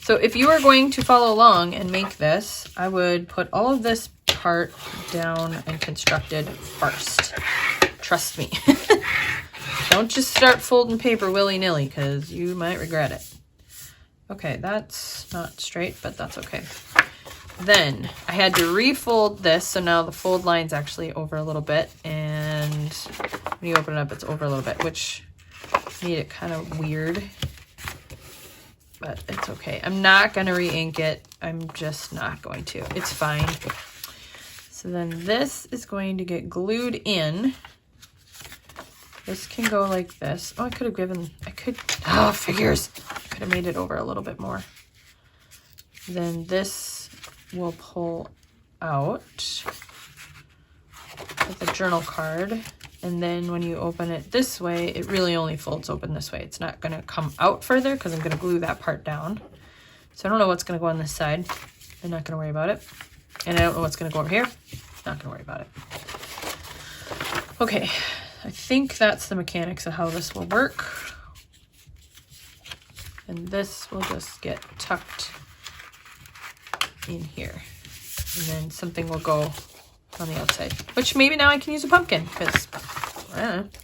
So if you are going to follow along and make this, I would put all of this part down and constructed first. Trust me. Don't just start folding paper willy-nilly because you might regret it. Okay, that's not straight, but that's okay. Then I had to refold this, so now the fold line's actually over a little bit, and when you open it up, it's over a little bit, which made it kind of weird, but it's okay. I'm not going to re-ink it. I'm just not going to. It's fine. So then this is going to get glued in. This can go like this. Oh, figures. I could have made it over a little bit more. Then this will pull out with a journal card, and then when you open it this way, it really only folds open this way. It's not going to come out further because I'm going to glue that part down. So I don't know what's going to go on this side. I'm not going to worry about it. And I don't know what's going to go over here. Not going to worry about it. Okay, I think that's the mechanics of how this will work. And this will just get tucked in here, and then something will go on the outside, which maybe now I can use a pumpkin because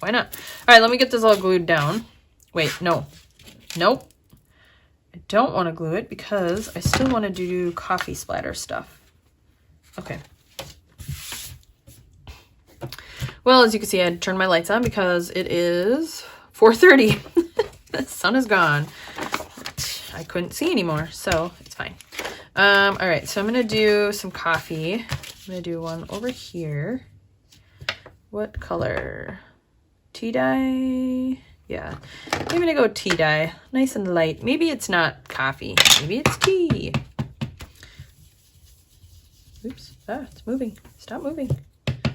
why not? All right, let me get this all glued down. Wait, nope, I don't want to glue it because I still want to do coffee splatter stuff. Okay, well, as you can see, I had to turn my lights on because it is 4:30. The sun is gone. I couldn't see anymore, so it's fine. All right, so I'm going to do some coffee. I'm going to do one over here. What color? Tea dye? Yeah, I'm going to go tea dye. Nice and light. Maybe it's not coffee. Maybe it's tea. Oops. Ah, it's moving. Stop moving. Got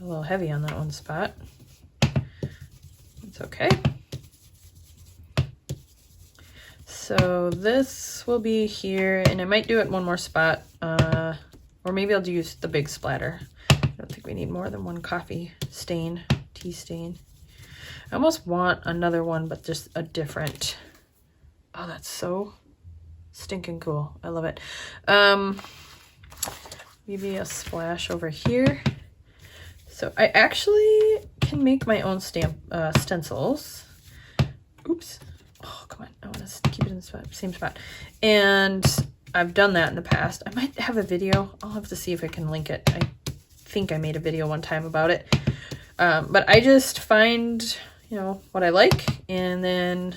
a little heavy on that one spot. It's okay. So this will be here, and I might do it one more spot, or maybe I'll use the big splatter. I don't think we need more than one coffee stain, tea stain. I almost want another one, but just a different. Oh, that's so stinking cool. I love it. Maybe a splash over here. So I actually can make my own stencils. Oops. Oh, come on. I want to keep it in the same spot. And I've done that in the past. I might have a video. I'll have to see if I can link it. I think I made a video one time about it. But I just find, what I like, and then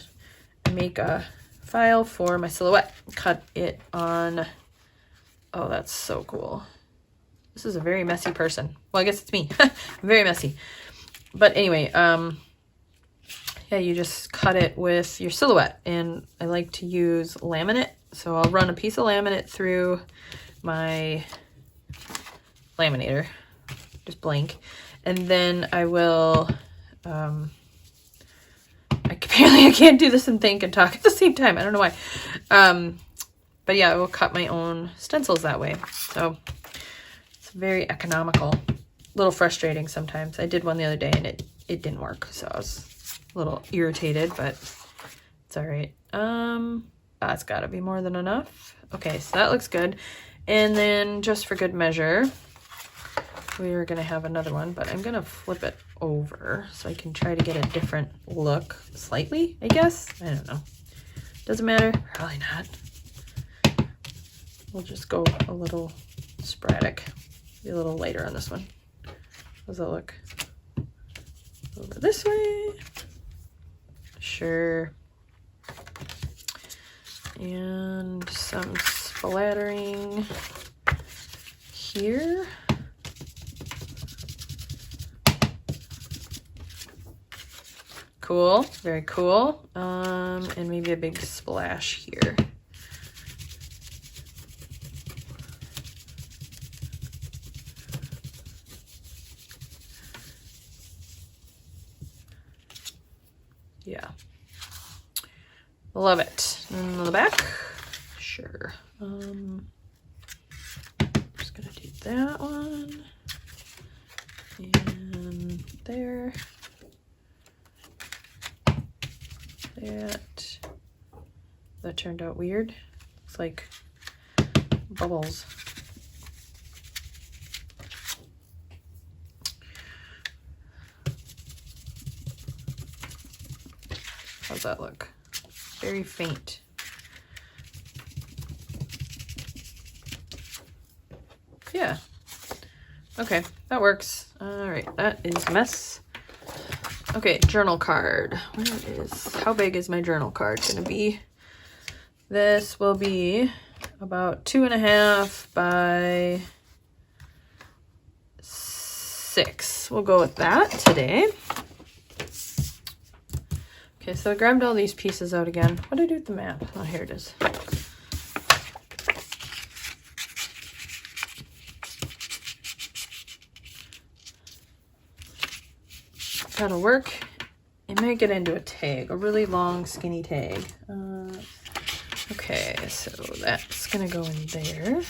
I make a file for my silhouette. Cut it on. Oh, that's so cool. This is a very messy person. Well, I guess it's me. I'm very messy. But anyway, yeah, you just cut it with your silhouette, and I like to use laminate. So I'll run a piece of laminate through my laminator, just blank, and then I will, apparently I can't do this and think and talk at the same time. I don't know why. But yeah, I will cut my own stencils that way. So it's very economical. A little frustrating sometimes. I did one the other day and it didn't work, so I was a little irritated, but it's all right. That's got to be more than enough. Okay, so that looks good. And then just for good measure, we are going to have another one, but I'm going to flip it over so I can try to get a different look slightly, I guess. I don't know. Doesn't matter. Probably not. We'll just go a little sporadic. Be a little lighter on this one. How's that look? Over this way. Sure. And some splattering here. Cool, very cool. And maybe a big splash here. Yeah. Love it. And on the back, sure. Just gonna do that one. And there. That turned out weird. Looks like bubbles. How's that look? Very faint. Yeah. Okay, that works. All right, that is a mess. Okay, journal card. How big is my journal card gonna be? This will be about 2.5 by 6. We'll go with that today. Okay, so I grabbed all these pieces out again. What did I do with the map? Oh, here it is. That'll work. I might get into a tag, a really long, skinny tag. Okay, so that's gonna go in there.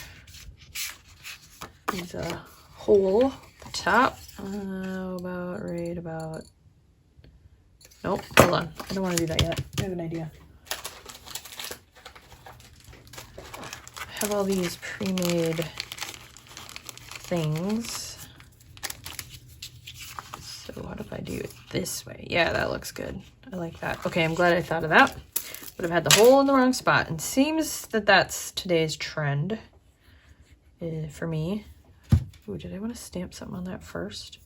There's a hole at the top. About. Nope, hold on. I don't want to do that yet. I have an idea. I have all these pre-made things. So what if I do it this way? Yeah, that looks good. I like that. Okay, I'm glad I thought of that. Would have had the hole in the wrong spot. And seems that that's today's trend for me. Ooh, did I want to stamp something on that first?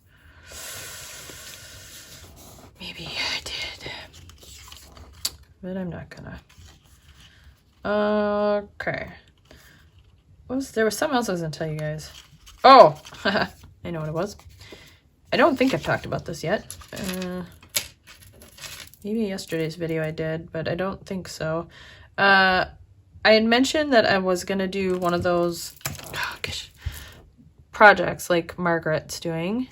Maybe I did. But I'm not gonna. Okay. There was something else I was gonna tell you guys. Oh! I know what it was. I don't think I've talked about this yet. Maybe yesterday's video I did, but I don't think so. I had mentioned that I was going to do one of those projects like Margaret's doing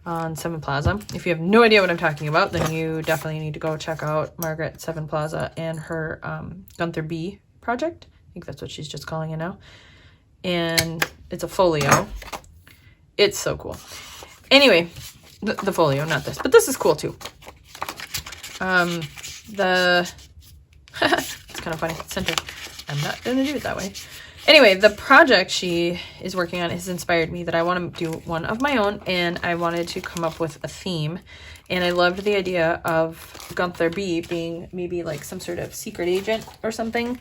on Seven Plaza. If you have no idea what I'm talking about, then you definitely need to go check out Margaret Seven Plaza and her Gunther B project. I think that's what she's just calling it now. And it's a folio. It's so cool. Anyway, the folio, not this, but this is cool too. It's kind of funny. Center. I'm not gonna do it that way. Anyway, the project she is working on has inspired me that I want to do one of my own, and I wanted to come up with a theme. And I loved the idea of Gunther B being maybe like some sort of secret agent or something.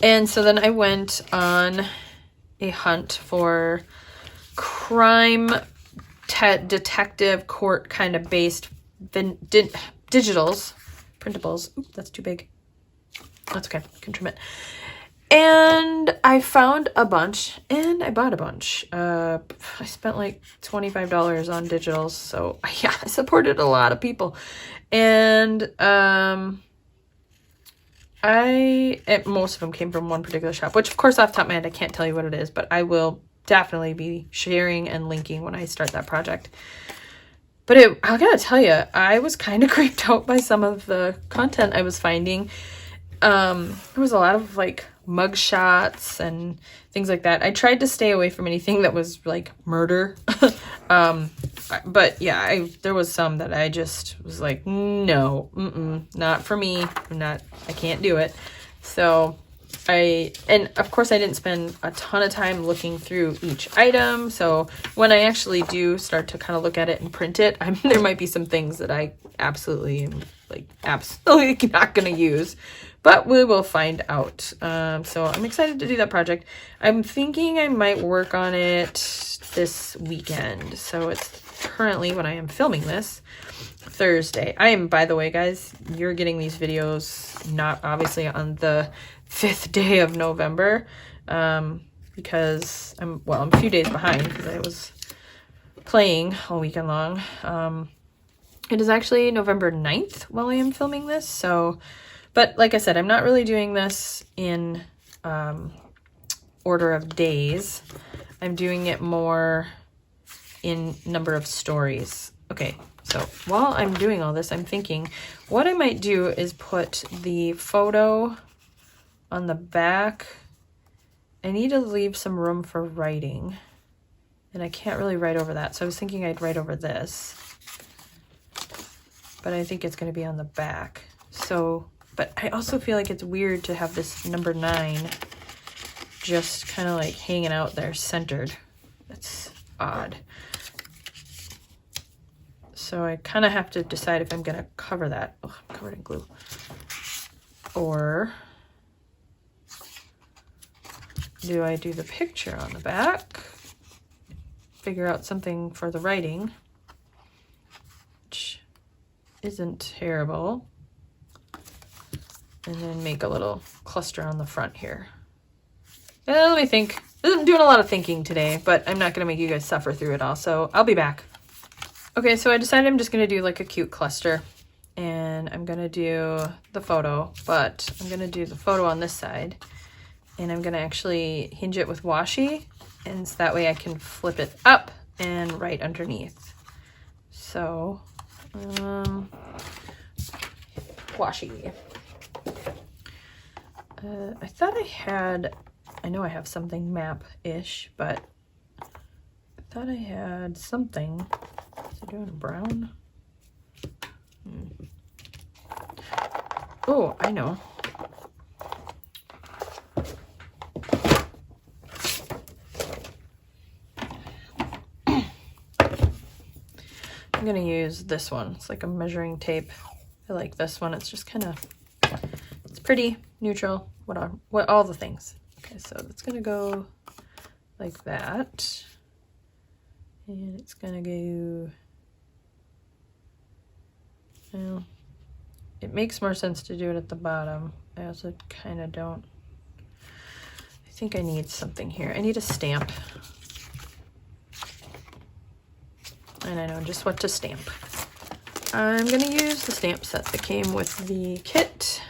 And so then I went on a hunt for crime detective court kind of based digitals, printables. Ooh, that's too big. That's okay, I can trim it. And I found a bunch and I bought a bunch. I spent like $25 on digitals. So yeah, I supported a lot of people. And most of them came from one particular shop, which of course off the top of my head, I can't tell you what it is, but I will definitely be sharing and linking when I start that project. But I gotta tell you, I was kind of creeped out by some of the content I was finding. There was a lot of like mug shots and things like that. I tried to stay away from anything that was like murder. But yeah, there was some that I just was like, no, not for me. I can't do it. So and of course I didn't spend a ton of time looking through each item. So when I actually do start to kind of look at it and print it, there might be some things that I absolutely not going to use, but we will find out. So I'm excited to do that project. I'm thinking I might work on it this weekend. So it's currently, when I am filming this, Thursday. By the way, guys, you're getting these videos not obviously on the 5th day of November, because I'm a few days behind because I was playing all weekend long. It is actually November 9th while I am filming this. So, but like I said, I'm not really doing this in order of days. I'm doing it more in number of stories. Okay, so while I'm doing all this, I'm thinking what I might do is put the photo on the back. I need to leave some room for writing, and I can't really write over that. So I was thinking I'd write over this, but I think it's going to be on the back. So, but I also feel like it's weird to have this number 9 just kind of like hanging out there centered. That's odd. So I kind of have to decide if I'm going to cover that. Oh, I'm covered in glue. Or do I do the picture on the back, figure out something for the writing, which isn't terrible, and then make a little cluster on the front here. Let me think. I'm doing a lot of thinking today, but I'm not going to make you guys suffer through it all, so I'll be back. Okay, so I decided I'm just going to do like a cute cluster, and I'm going to do the photo, but I'm going to do the photo on this side, and I'm going to actually hinge it with washi, and so that way I can flip it up and write underneath. So, washi. I thought I know I have something map-ish, but I thought I had something. Is it doing brown? Oh, I know. I'm gonna use this one. It's like a measuring tape. I like this one. It's just kind of, it's pretty, neutral, what all the things. Okay, so it's gonna go like that. And it's gonna go, well, it makes more sense to do it at the bottom. I also kind of don't, I think I need something here. I need a stamp. And I know just what to stamp. I'm gonna use the stamp set that came with the kit.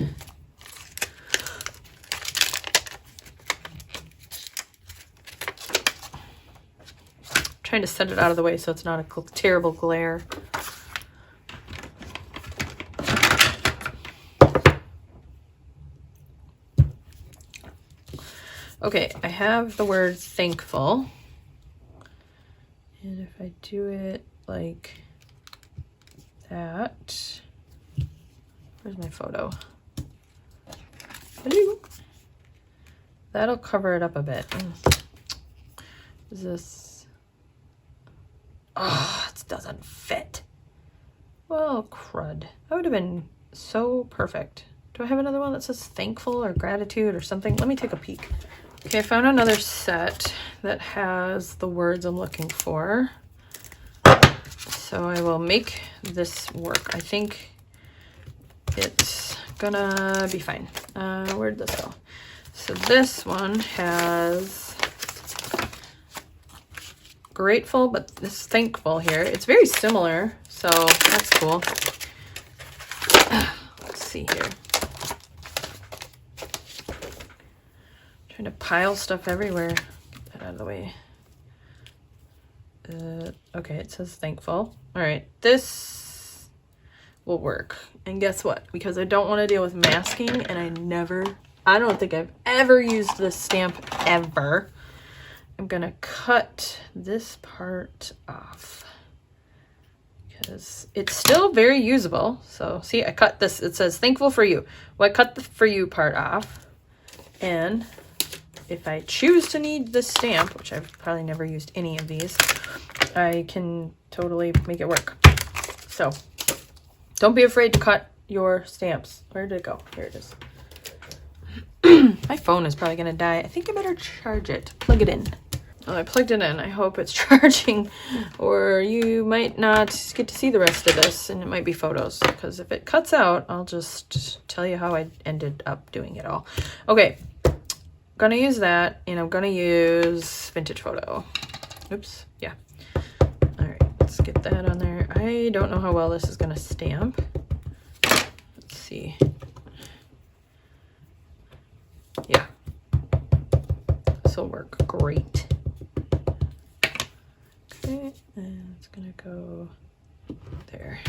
Trying to set it out of the way so it's not a terrible glare. Okay, I have the word thankful. And if I do it like that, where's my photo? Hello. That'll cover it up a bit. Is this? Oh, it doesn't fit. Well, crud. That would have been so perfect. Do I have another one that says thankful or gratitude or something? Let me take a peek. Okay, I found another set that has the words I'm looking for. So I will make this work. I think it's gonna be fine. Where'd this go? So this one has grateful, but this thankful here. It's very similar, so that's cool. Let's see here. Trying to pile stuff everywhere. Get that out of the way. Okay, it says thankful. All right, this will work. And guess what? Because I don't want to deal with masking, and I don't think I've ever used this stamp ever. I'm gonna cut this part off because it's still very usable. So see, I cut this. It says thankful for you. Well, I cut the for you part off. And if I choose to need this stamp, which I've probably never used any of these, I can totally make it work. So don't be afraid to cut your stamps. Where did it go? Here it is. My phone is probably gonna die. I think I better charge it. Plug it in. Well, I plugged it in. I hope it's charging, or you might not get to see the rest of this, and it might be photos, because if it cuts out, I'll just tell you how I ended up doing it all. Okay, gonna use that, and I'm gonna use vintage photo. Oops, yeah. All right, let's get that on there. I don't know how well this is gonna stamp. Let's see. Yeah, this will work great. Okay, and it's gonna go there.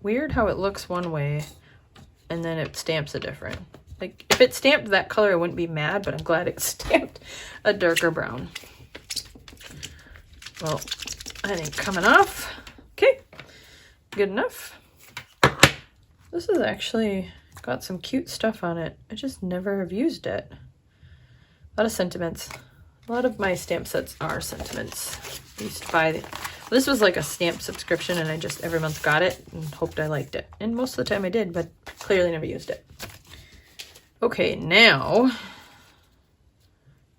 Weird how it looks one way and then it stamps a different. Like, if it stamped that color, I wouldn't be mad, but I'm glad it stamped a darker brown. Well, I think coming off. Okay, good enough. This is actually got some cute stuff on it. I just never have used it. A lot of sentiments. A lot of my stamp sets are sentiments. I used to buy this was like a stamp subscription, and I just every month got it and hoped I liked it. And most of the time I did, but clearly never used it. Okay, now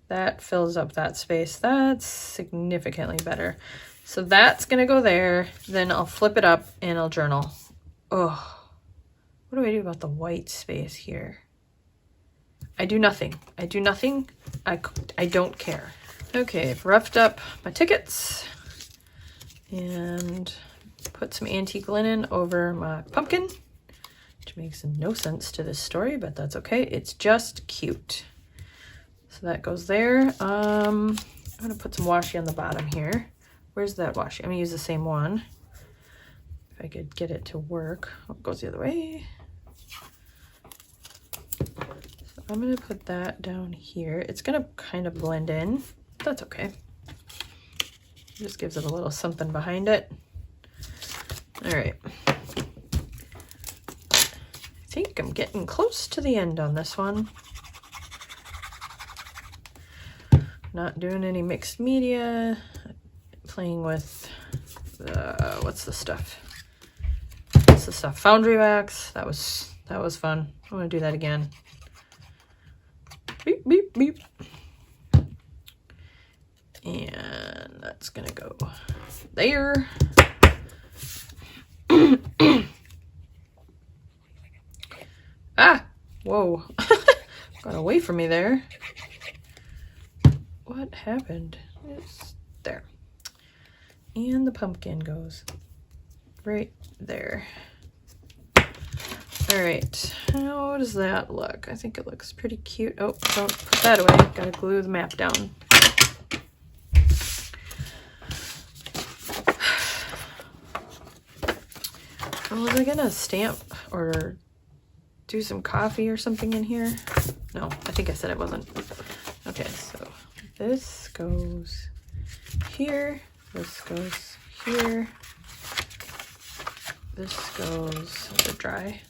that fills up that space. That's significantly better. So that's gonna go there. Then I'll flip it up and I'll journal. Oh, what do I do about the white space here? I do nothing. I do nothing. I don't care. Okay, I've roughed up my tickets and put some antique linen over my pumpkin, which makes no sense to this story, but that's okay. It's just cute. So that goes there. I'm gonna put some washi on the bottom here. Where's that washi? I'm gonna use the same one. If I could get it to work. Oh, it goes the other way. I'm gonna put that down here. It's gonna kind of blend in. That's okay. It just gives it a little something behind it. All right. I think I'm getting close to the end on this one. Not doing any mixed media. Playing with what's the stuff? What's the stuff? Foundry wax. That was fun. I want to do that again. Beep, beep, beep. And that's gonna go there. Ah, whoa. Got away from me there. What happened? It's there. And the pumpkin goes right there. All right, how does that look? I think it looks pretty cute. Oh, don't put that away. Gotta glue the map down. Was I gonna stamp or do some coffee or something in here? No, I think I said I wasn't. Okay, so this goes here. This goes here. This goes, is it dry?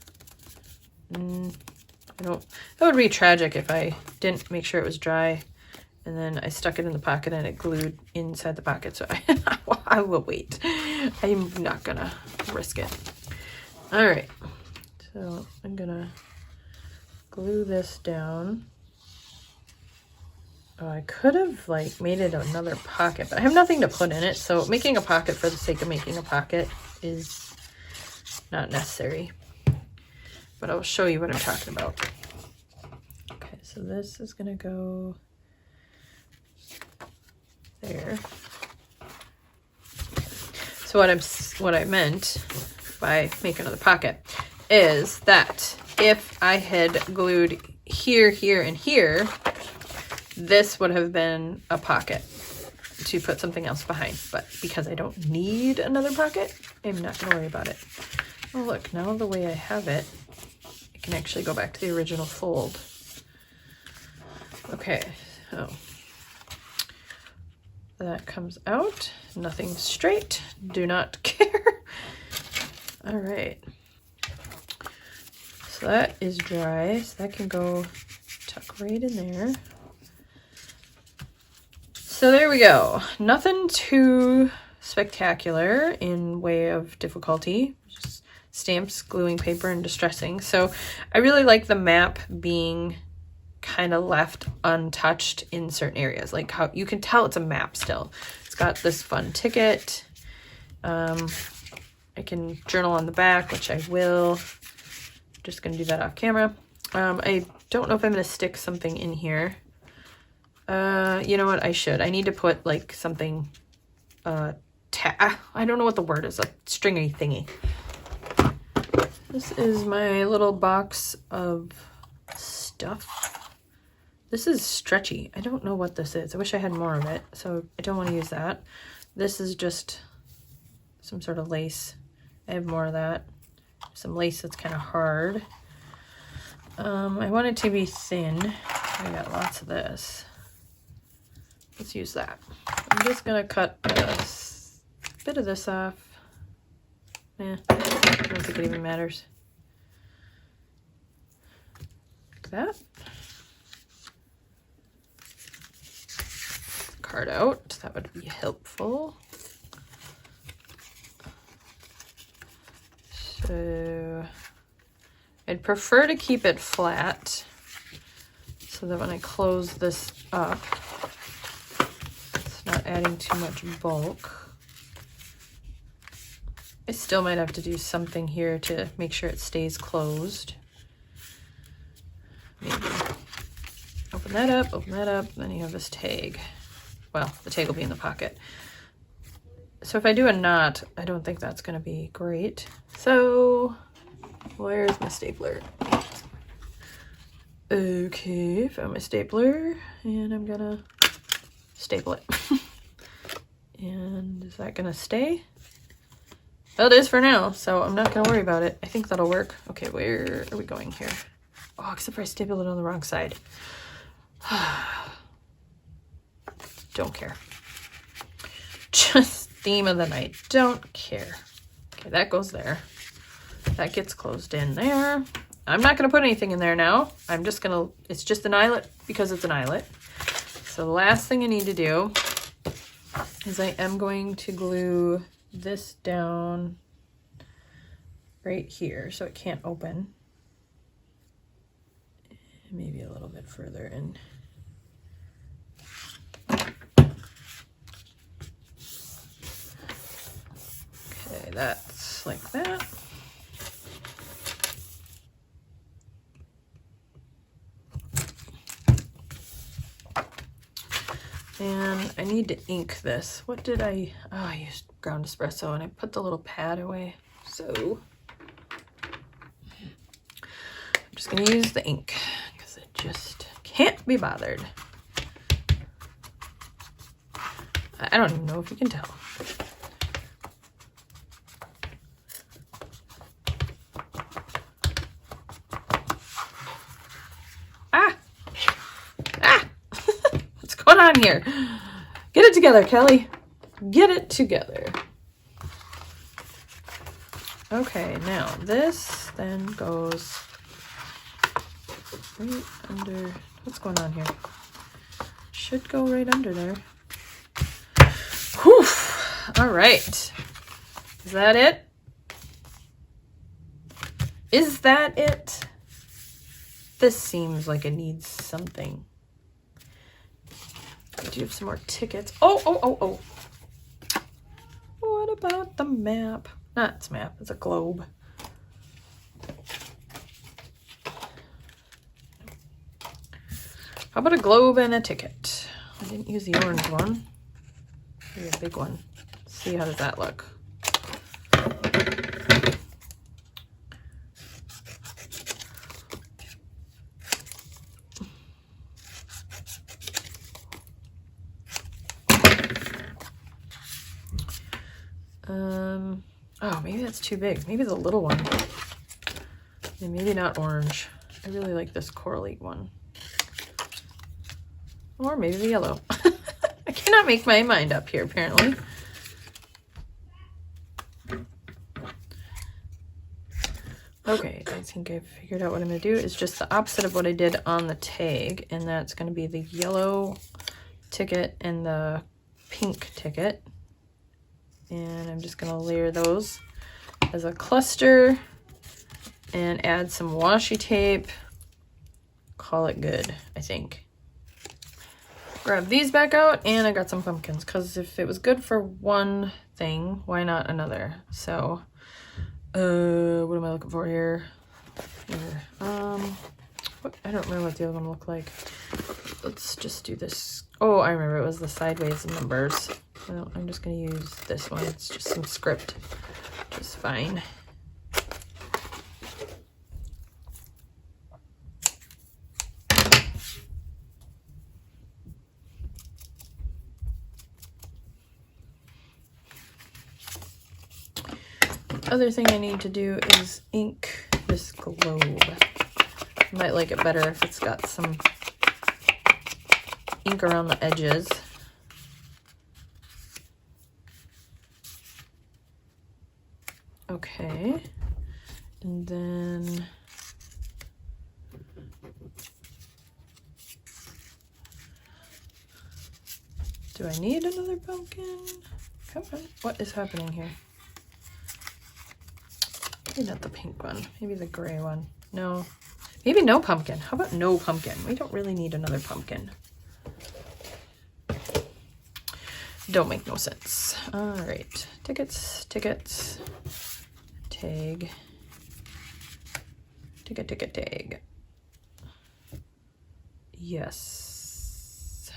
That would be tragic if I didn't make sure it was dry and then I stuck it in the pocket and it glued inside the pocket. So I will wait. I'm not gonna risk it. All right, so I'm gonna glue this down. Oh, I could have like made it another pocket, but I have nothing to put in it. So making a pocket for the sake of making a pocket is not necessary. But I'll show you what I'm talking about. Okay, so this is gonna go there. So what I meant by make another pocket is that if I had glued here, here, and here, this would have been a pocket to put something else behind. But because I don't need another pocket, I'm not gonna worry about it. Oh look, now the way I have it, I can actually go back to the original fold. Okay, so that comes out. Nothing's straight. Do not care. All right. So that is dry, so that can go tuck right in there. So there we go. Nothing too spectacular in way of difficulty. Just stamps, gluing paper, and distressing. So I really like the map being kind of left untouched in certain areas. Like how you can tell it's a map still. It's got this fun ticket. I can journal on the back, which I will. Just gonna do that off camera. I don't know if I'm gonna stick something in here. You know what? I should. I need to put like something, I don't know what the word is, a stringy thingy. This is my little box of stuff. This is stretchy. I don't know what this is. I wish I had more of it, so I don't want to use that. This is just some sort of lace. I have more of that. Some lace that's kind of hard. I want it to be thin. I got lots of this. Let's use that. I'm just gonna cut a bit of this off. I don't think it even matters. Like that. Card out. That would be helpful. So I'd prefer to keep it flat so that when I close this up, it's not adding too much bulk. I still might have to do something here to make sure it stays closed. Maybe. Open that up, then you have this tag. Well, the tag will be in the pocket. So if I do a knot, I don't think that's going to be great. So where's my stapler? Okay, found my stapler, and I'm gonna staple it. And is that gonna stay? Well, it is for now, so I'm not gonna worry about it. I think that'll work. Okay, where are we going here? Oh, except for I stapled it on the wrong side. Don't care. Just theme of the night. Don't care. Okay, that goes there. That gets closed in there. I'm not going to put anything in there now. I'm just going to, it's just an eyelet because it's an eyelet. So the last thing I need to do is I am going to glue this down right here so it can't open. Maybe a little bit further in. Okay, that's like that. And I need to ink this. What did I used ground espresso and I put the little pad away. So I'm just gonna use the ink because it just can't be bothered. I don't even know if you can tell. On here. Get it together, Kelly. Get it together. Okay, now this then goes right under. What's going on here? Should go right under there. Whew. All right. Is that it? Is that it? This seems like it needs something. I do have some more tickets. Oh. What about the map? Not it's a map, it's a globe. How about a globe and a ticket? I didn't use the orange one. Maybe a big one. Let's see how does that look. Oh, maybe that's too big. Maybe the little one. And maybe not orange. I really like this corally one. Or maybe the yellow. I cannot make my mind up here, apparently. Okay, I think I figured out what I'm going to do. It's just the opposite of what I did on the tag, and that's going to be the yellow ticket and the pink ticket. And I'm just going to layer those as a cluster and add some washi tape. Call it good, I think. Grab these back out, and I got some pumpkins, because if it was good for one thing, why not another? So, what am I looking for here? I don't remember what the other one looked like. Let's just do this. Oh, I remember, it was the sideways numbers. Well, I'm just going to use this one. It's just some script, which is fine. Other thing I need to do is ink this globe. I might like it better if it's got some ink around the edges. Okay, and then do I need another pumpkin? Come on, what is happening here? Maybe not the pink one, maybe the gray one. No, maybe no pumpkin. How about no pumpkin? We don't really need another pumpkin. Don't make no sense. All right, tickets, tickets, tag, ticket, ticket, tag. Yes.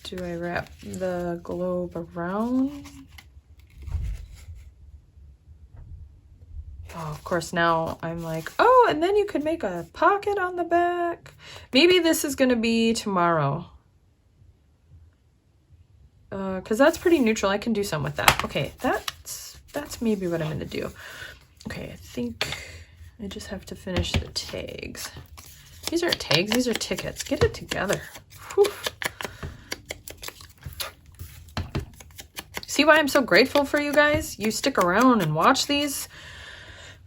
Do I wrap the globe around? Oh, of course, now I'm like, oh, and then you could make a pocket on the back. Maybe this is going to be tomorrow. Because that's pretty neutral. I can do some with that. Okay, that's maybe what I'm going to do. Okay, I think I just have to finish the tags. These aren't tags, these are tickets. Get it together. Whew. See why I'm so grateful for you guys? You stick around and watch these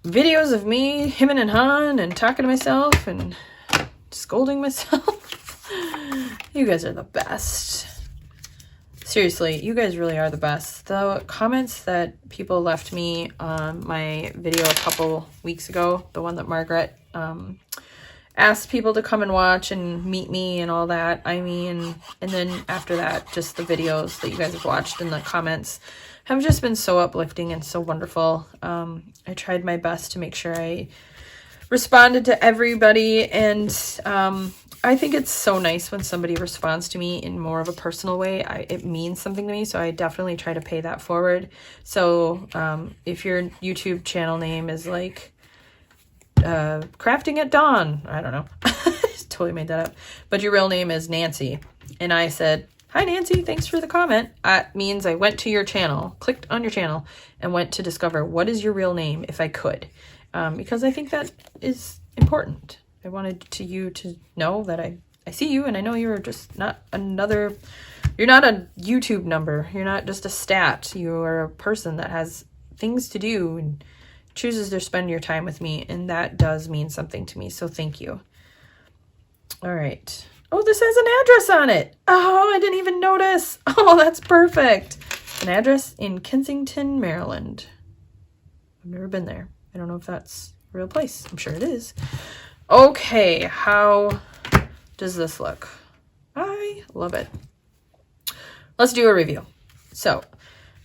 videos of me hemming and hawing and talking to myself and scolding myself. You guys are the best. Seriously, you guys really are the best. The comments that people left me on my video a couple weeks ago, the one that Margaret asked people to come and watch and meet me and all that, I mean, and then after that, just the videos that you guys have watched and the comments have just been so uplifting and so wonderful. I tried my best to make sure I responded to everybody, and I think it's so nice when somebody responds to me in more of a personal way. It means something to me, so I definitely try to pay that forward. So if your YouTube channel name is like Crafting at Dawn, I don't know, totally made that up, but your real name is Nancy, and I said, hi Nancy, thanks for the comment. That means I went to your channel, clicked on your channel, and went to discover what is your real name if I could, because I think that is important. I wanted you to know that I see you, and I know you're just not another, you're not a YouTube number. You're not just a stat. You are a person that has things to do and chooses to spend your time with me, and that does mean something to me, so thank you. All right. Oh, this has an address on it. Oh, I didn't even notice. Oh, that's perfect. An address in Kensington, Maryland. I've never been there. I don't know if that's a real place. I'm sure it is. Okay, how does this look? I love it. Let's do a review. So,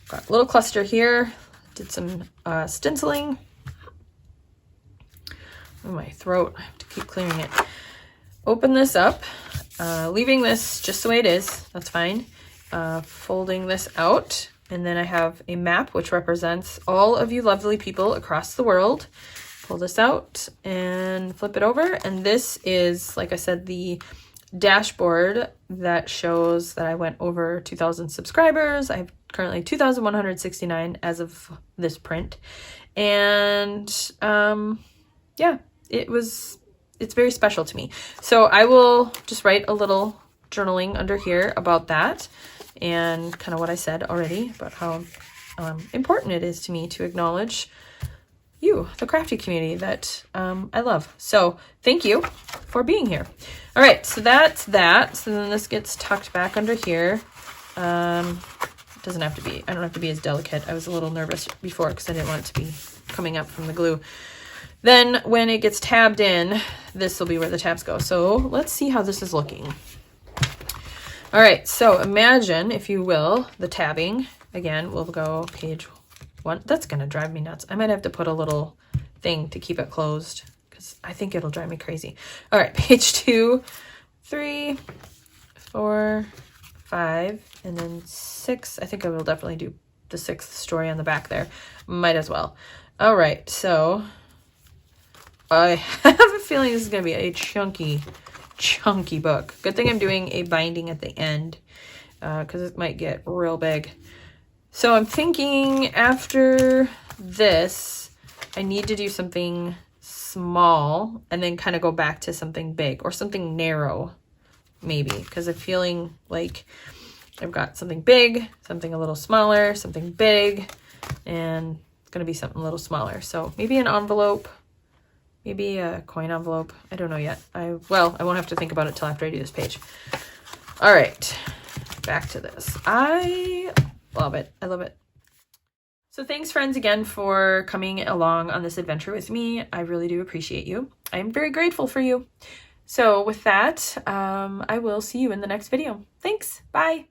got a little cluster here. Did some stenciling. Oh, my throat. I have to keep clearing it. Open this up. Leaving this just the way it is. That's fine. Folding this out. And then I have a map which represents all of you lovely people across the world. Pull this out and flip it over, and this is, like I said, the dashboard that shows that I went over 2,000 subscribers. I have currently 2,169 as of this print, and yeah, it's very special to me. So I will just write a little journaling under here about that and kind of what I said already about how important it is to me to acknowledge you, the crafty community that I love. So thank you for being here. All right, so that's that. So then this gets tucked back under here. It doesn't have to be, I don't have to be as delicate. I was a little nervous before because I didn't want it to be coming up from the glue. Then when it gets tabbed in, this will be where the tabs go. So let's see how this is looking. All right, so imagine, if you will, the tabbing. Again, we'll go page 1. That's gonna drive me nuts. I might have to put a little thing to keep it closed because I think it'll drive me crazy. All right, page 2, 3, 4, 5, and then 6. I think I will definitely do the 6th story on the back there. Might as well. All right, so I have a feeling this is going to be a chunky book. Good thing I'm doing a binding at the end because it might get real big. So I'm thinking after this, I need to do something small and then kind of go back to something big or something narrow. Maybe, because I'm feeling like I've got something big, something a little smaller, something big, and it's going to be something a little smaller. So maybe an envelope, maybe a coin envelope. I don't know yet. I won't have to think about it till after I do this page. All right, back to this. I love it. I love it. So thanks, friends, again for coming along on this adventure with me. I really do appreciate you. I'm very grateful for you. So with that, I will see you in the next video. Thanks. Bye.